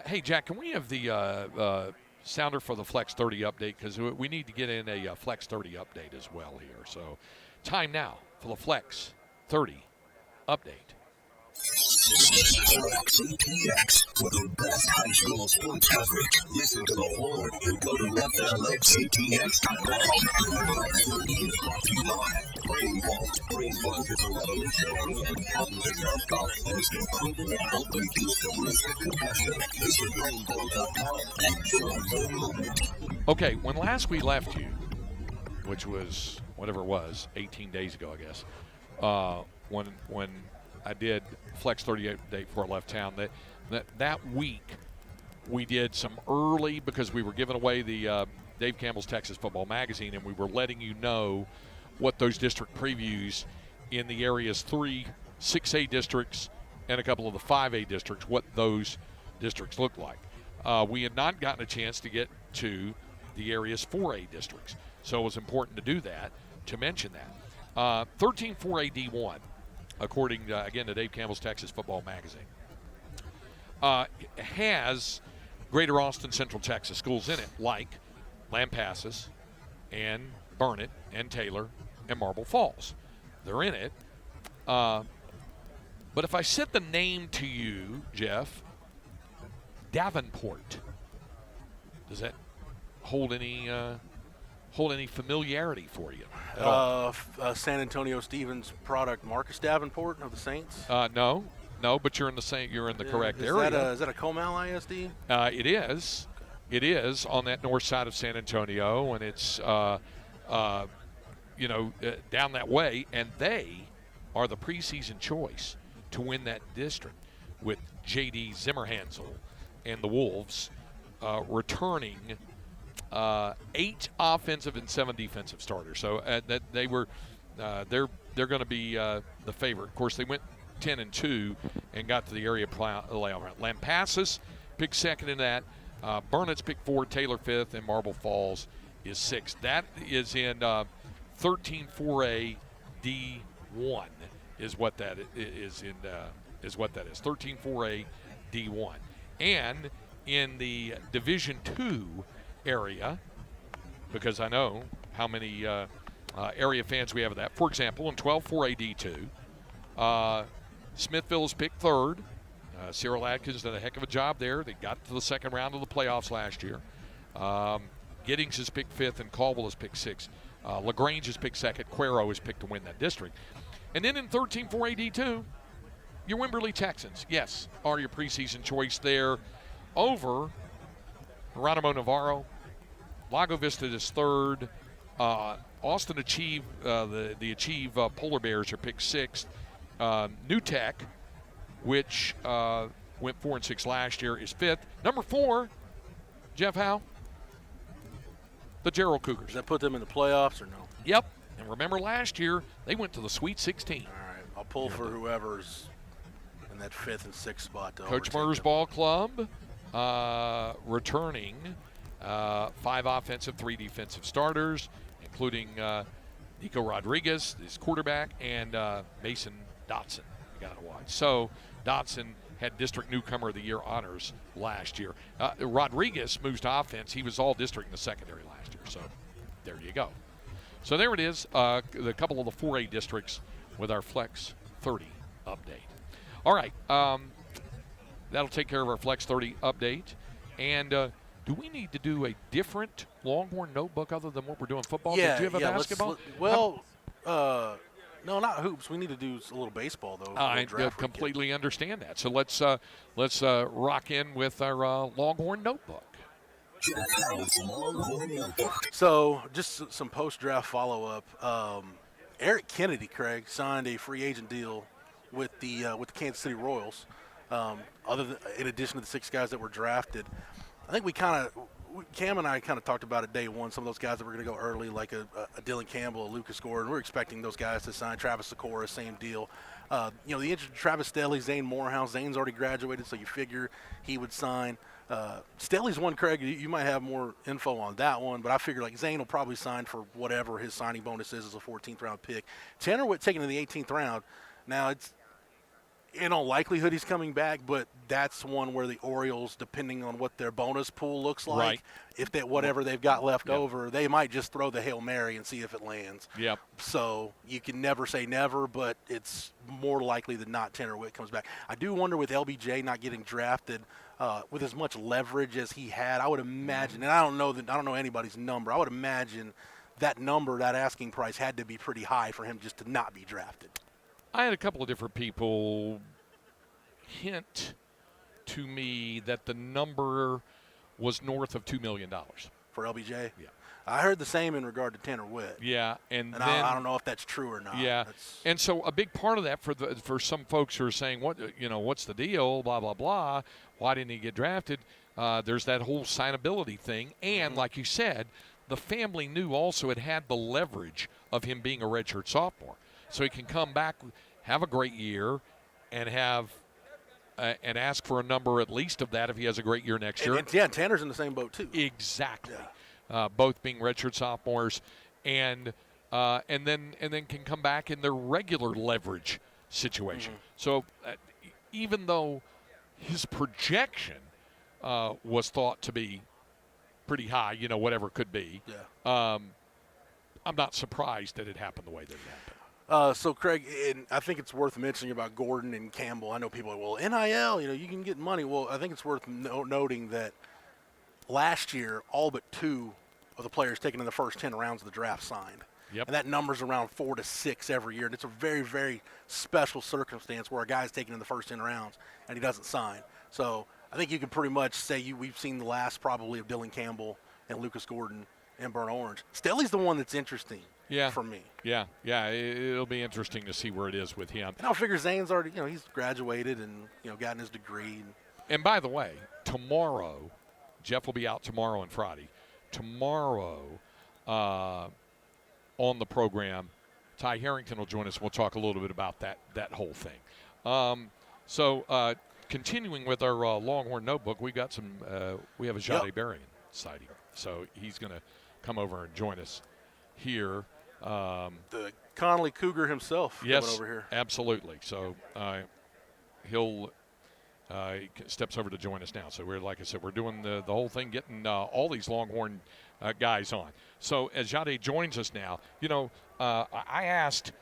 Hey, Jack, can we have the sounder for the Flex 30 update? Because we need to get in a Flex 30 update as well here. So time now for the Flex 30 update. FLXCTX for the best high school sports coverage. Listen to the Horn and go to FLXCTX.com. FLX30 is brought to you by Brain Vault. Brain Vault is a revolutionary and patented nerve guard that has been proven to help reduce the risk of concussion. Visit BrainVault.com and join the movement. Okay, when last we left you, which was whatever it was, 18 days ago, I guess, when I did Flex 30 update before I left town. That week we did some early, because we were giving away the Dave Campbell's Texas Football Magazine, and we were letting you know what those district previews in the area's 3 6A districts and a couple of the 5A districts, what those districts look like. We had not gotten a chance to get to the area's 4A districts, so it was important to do that, to mention that. 13 4A D1. According, again, to Dave Campbell's Texas Football Magazine, has Greater Austin, Central Texas schools in it, like Lampasas and Burnett and Taylor and Marble Falls. They're in it. But if I said the name to you, Jeff, Davenport, does that hold any familiarity for you? San Antonio Stevens product, Marcus Davenport of the Saints. No, but you're in the correct area. Is that a Comal ISD? It is. It is on that north side of San Antonio, and it's down that way, and they are the preseason choice to win that district, with J.D. Zimmerhansel and the Wolves returning 8 offensive and 7 defensive starters. So that they were, they're going to be the favorite. Of course, they went 10-2 and got to the area playoff round. Lampasas picked second in that. Burnett's picked 4, Taylor 5th, and Marble Falls is 6th. That is in 13 4A D1 is what that is in. Is what that is. 13 4A D1, and in the Division II area, because I know how many area fans we have of that. For example, in 12 4A D2, Smithville is picked 3rd. Cyril Adkins did a heck of a job there. They got to the second round of the playoffs last year. Giddings is picked 5th, and Caldwell is picked 6th. LaGrange is picked 2nd. Cuero is picked to win that district. And then in 13 4A D2, your Wimberley Texans, yes, are your preseason choice there over Geronimo Navarro. Lago Vista is 3rd. Austin Achieve, the Achieve Polar Bears are picked 6th. New Tech, which went 4 and 6 last year, is 5th. Number 4, Jeff Howe, the Gerald Cougars. Does that put them in the playoffs or no? Yep. And remember last year, they went to the Sweet 16. All right. I'll pull for whoever's in that 5th and 6th spot. Coach Murr's ball club returning 5 offensive, 3 defensive starters, including Nico Rodriguez, his quarterback, and Mason Dotson. You got to watch. So Dotson had District Newcomer of the Year honors last year. Rodriguez moves to offense. He was all district in the secondary last year. So there you go. So there it is, the couple of the 4A districts with our Flex 30 update. All right, that'll take care of our Flex 30 update. And do we need to do a different Longhorn notebook other than what we're doing football? Yeah, Did you have a basketball? No, not hoops. We need to do a little baseball, though. I completely understand that. So let's rock in with our Longhorn Notebook. So just some post-draft follow-up. Eric Kennedy, Craig, signed a free agent deal with the Kansas City Royals. In addition to the 6 guys that were drafted, I think Cam and I kind of talked about it day one. Some of those guys that were going to go early, like a Dylan Campbell, a Lucas Gordon. We're expecting those guys to sign. Travis Sikora, same deal. The interest of Travis Staley, Zane Morehouse. Zane's already graduated, so you figure he would sign. Staley's one, Craig. You might have more info on that one, but I figure like Zane will probably sign for whatever his signing bonus is as a 14th round pick. Tanner Witt taken in the 18th round. Now it's in all likelihood he's coming back, but that's one where the Orioles, depending on what their bonus pool looks like, right. if they whatever they've got left over, they might just throw the Hail Mary and see if it lands. Yep. So you can never say never, but it's more likely than not Tanner Witt comes back. I do wonder with LBJ not getting drafted with as much leverage as he had, I would imagine, and I don't know anybody's number, I would imagine that asking price had to be pretty high for him just to not be drafted. I had a couple of different people hint to me that the number was north of $2 million. For LBJ? Yeah. I heard the same in regard to Tanner Witt. Yeah, and then, I don't know if that's true or not. Yeah, and so a big part of that for some folks who are saying, what's the deal, blah, blah, blah, why didn't he get drafted? There's that whole signability thing, and like you said, the family knew also it had the leverage of him being a redshirt sophomore. So he can come back, have a great year, and have and ask for a number at least of that if he has a great year next year. And Tanner's in the same boat too. Exactly. Yeah. Both being redshirt sophomores, and then can come back in their regular leverage situation. Mm-hmm. So even though his projection was thought to be pretty high, whatever it could be, I'm not surprised that it happened the way that it happened. So, Craig, and I think it's worth mentioning about Gordon and Campbell. I know people are, well, NIL, you can get money. Well, I think it's worth noting that last year, all but 2 of the players taken in the first 10 rounds of the draft signed. Yep. And that number's around 4 to 6 every year. And it's a very, very special circumstance where a guy's taken in the first 10 rounds and he doesn't sign. So I think you can pretty much say we've seen the last probably of Dylan Campbell and Lucas Gordon and Burnt Orange. Staley's the one that's interesting. For me. Yeah. It'll be interesting to see where it is with him. And I'll figure Zane's already, he's graduated and, gotten his degree. And by the way, tomorrow, Jeff will be out tomorrow and Friday. Tomorrow on the program, Ty Harrington will join us. We'll talk a little bit about that whole thing. So continuing with our Longhorn Notebook, we have a Jade Baron sighting. So he's going to come over and join us here. The Connolly Cougar himself coming over here. Absolutely. So he steps over to join us now. So like I said, we're doing the whole thing, getting all these Longhorn guys on. So as Jade joins us now, I asked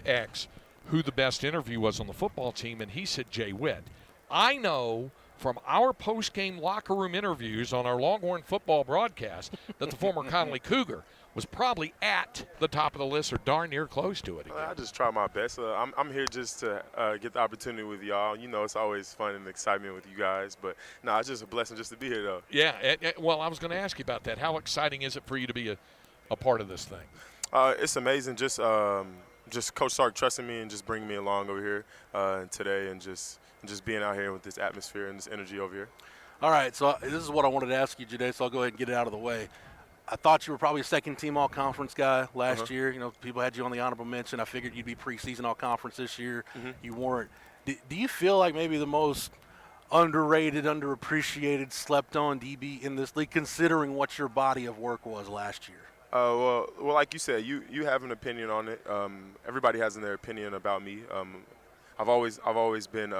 X who the best interview was on the football team, and he said Jay Witt. I know from our post-game locker room interviews on our Longhorn football broadcast that the former Connolly Cougar was probably at the top of the list or darn near close to it again. I just try my best. I'm here just to get the opportunity with y'all. It's always fun and excitement with you guys. But, no, it's just a blessing just to be here, though. Yeah. Well, I was going to ask you about that. How exciting is it for you to be a part of this thing? It's amazing. Just Coach Sark trusting me and just bringing me along over here today and just being out here with this atmosphere and this energy over here. All right, so this is what I wanted to ask you today, so I'll go ahead and get it out of the way. I thought you were probably a second-team all-conference guy last year. People had you on the honorable mention. I figured you'd be preseason all-conference this year. Mm-hmm. You weren't. Do you feel like maybe the most underrated, underappreciated, slept-on DB in this league, considering what your body of work was last year? Well, like you said, you have an opinion on it. Everybody has their opinion about me. I've always been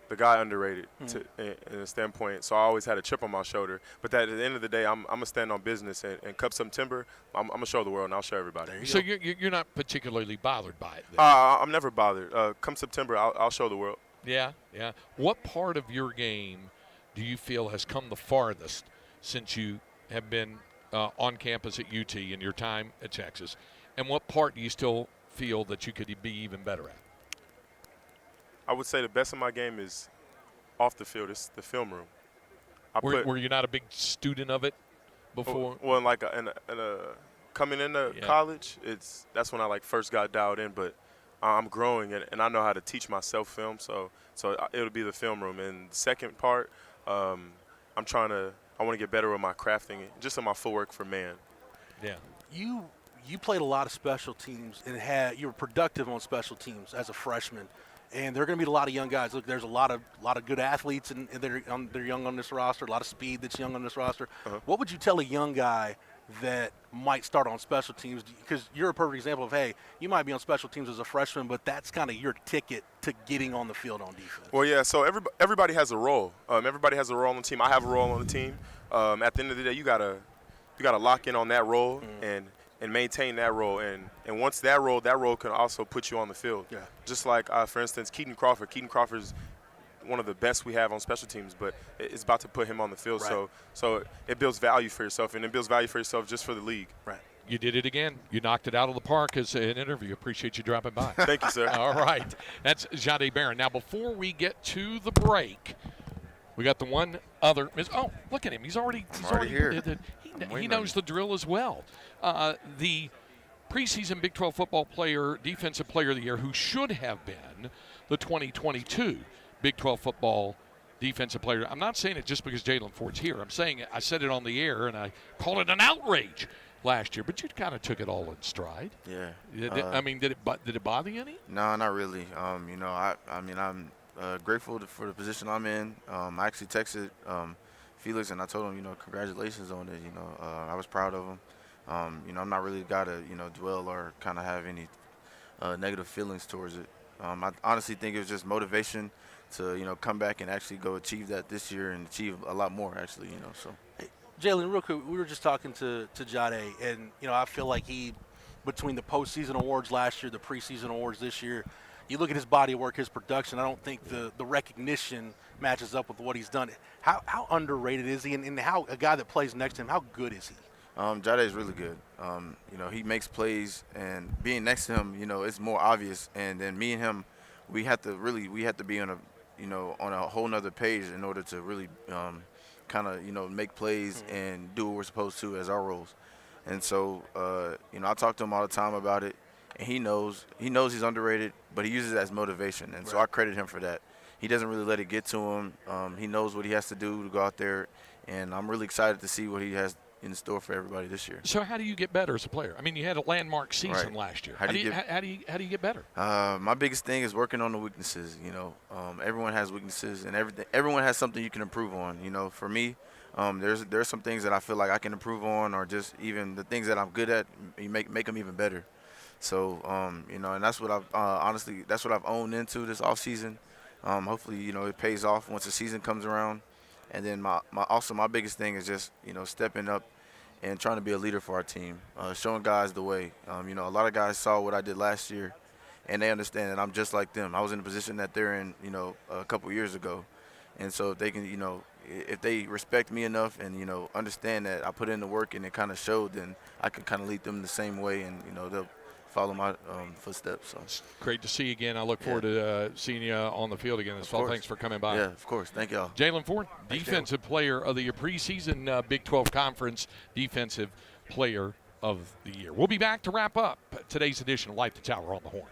the guy underrated in a standpoint. So I always had a chip on my shoulder. But at the end of the day, I'm going to stand on business. And come September, I'm going to show the world, and I'll show everybody. So you're not particularly bothered by it then? I'm never bothered. Come September, I'll show the world. Yeah. What part of your game do you feel has come the farthest since you have been on campus at UT in your time at Texas? And what part do you still feel that you could be even better at? I would say the best of my game is off the field. It's the film room. Were you not a big student of it before? Well, like coming into college, that's when I like first got dialed in. But I'm growing, and I know how to teach myself film. So it'll be the film room. And the second part, I want to get better with my crafting, just in my footwork for man. Yeah. You played a lot of special teams and you were productive on special teams as a freshman. And there are going to be a lot of young guys. Look, there's a lot of good athletes, and they're young on this roster. A lot of speed that's young on this roster. Uh-huh. What would you tell a young guy that might start on special teams? Because you're a perfect example of, hey, you might be on special teams as a freshman, but that's kind of your ticket to getting on the field on defense. Well, yeah. So everybody has a role. Everybody has a role on the team. I have a role on the team. At the end of the day, you gotta lock in on that role and maintain that role. And once that role can also put you on the field. Yeah. Just like, for instance, Keaton Crawford. Keaton Crawford is one of the best we have on special teams, but it's about to put him on the field. Right. So it builds value for yourself, and it builds value for yourself just for the league. Right. You did it again. You knocked it out of the park as an interview. Appreciate you dropping by. Thank you, sir. All right. That's Jade Baron. Now, before we get to the break, we got the one other. Oh, look at him. He's already here. He knows the drill as well. The preseason Big 12 football player, defensive player of the year, who should have been the 2022 Big 12 football defensive player. I'm not saying it just because Jalen Ford's here. I'm saying I said it on the air, and I called it an outrage last year. But you kind of took it all in stride. Yeah. I mean, did it bother you any? No, not really. I'm grateful for the position I'm in. I actually texted Felix, and I told him, congratulations on it. I was proud of him. I'm not really the guy to, dwell or kind of have any negative feelings towards it. I honestly think it was just motivation to, come back and actually go achieve that this year and achieve a lot more, actually, so. Hey, Jalen, real quick, we were just talking to Jade, and, I feel like between the postseason awards last year, the preseason awards this year, you look at his body of work, his production, I don't think the recognition matches up with what he's done. How underrated is he, and how a guy that plays next to him, how good is he? Jade is really good. He makes plays, and being next to him, it's more obvious. And then me and him, we have to be on a whole nother page in order to really kind of, make plays and do what we're supposed to as our roles. And so, I talk to him all the time about it, and he knows he's underrated, but he uses it as motivation. And so I credit him for that. He doesn't really let it get to him. He knows what he has to do to go out there, and I'm really excited to see what he has in store for everybody this year. So how do you get better as a player? I mean, you had a landmark season last year. How do you get better? My biggest thing is working on the weaknesses. Everyone has weaknesses, and everyone has something you can improve on. For me, there's some things that I feel like I can improve on, or just even the things that I'm good at, you make them even better. So and that's what I've owned into this off season. Hopefully, it pays off once the season comes around. And then my biggest thing is just, stepping up and trying to be a leader for our team, showing guys the way. A lot of guys saw what I did last year, and they understand that I'm just like them. I was in the position that they're in, a couple years ago. And so if they can, if they respect me enough and, understand that I put in the work and it kind of showed, then I can kind of lead them the same way, and, they'll follow my footsteps. So. It's great to see you again. I look forward to seeing you on the field again this fall. Thanks for coming by. Yeah, of course. Thank y'all. Jalen Ford, Defensive Player of the Year, preseason Big 12 Conference Defensive Player of the Year. We'll be back to wrap up today's edition of Light the Tower on the Horn.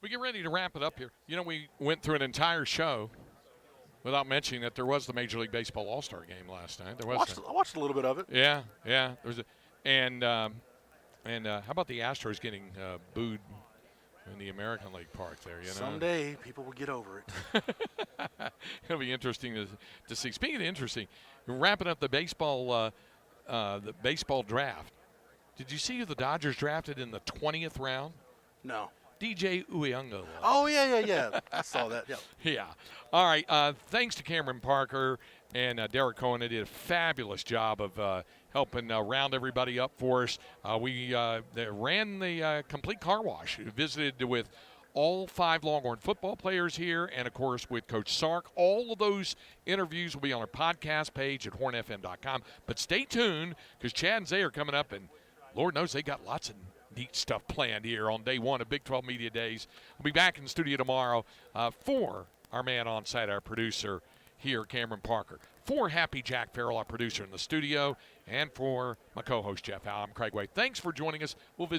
We get ready to wrap it up here. You know, we went through an entire show without mentioning that there was the Major League Baseball All-Star game last night. There was. I watched a little bit of it. Yeah. There was and how about the Astros getting booed in the American League Park there? You know, someday people will get over it. It'll be interesting to see. Speaking of interesting, wrapping up the baseball draft. Did you see who the Dodgers drafted in the 20th round? No. DJ Uyunglele. Oh, yeah. I saw that, yeah. Yeah. All right. Thanks to Cameron Parker and Derek Cohen. They did a fabulous job of helping round everybody up for us. They ran the complete car wash. Visited with all 5 Longhorn football players here and, of course, with Coach Sark. All of those interviews will be on our podcast page at hornfm.com. But stay tuned because Chad and Zay are coming up, and Lord knows they got lots of neat stuff planned here on day 1 of Big 12 Media Days. We'll be back in the studio tomorrow for our man on site, our producer here, Cameron Parker. For Happy Jack Farrell, our producer in the studio, and for my co-host, Jeff Howe, I'm Craig Way. Thanks for joining us. We'll visit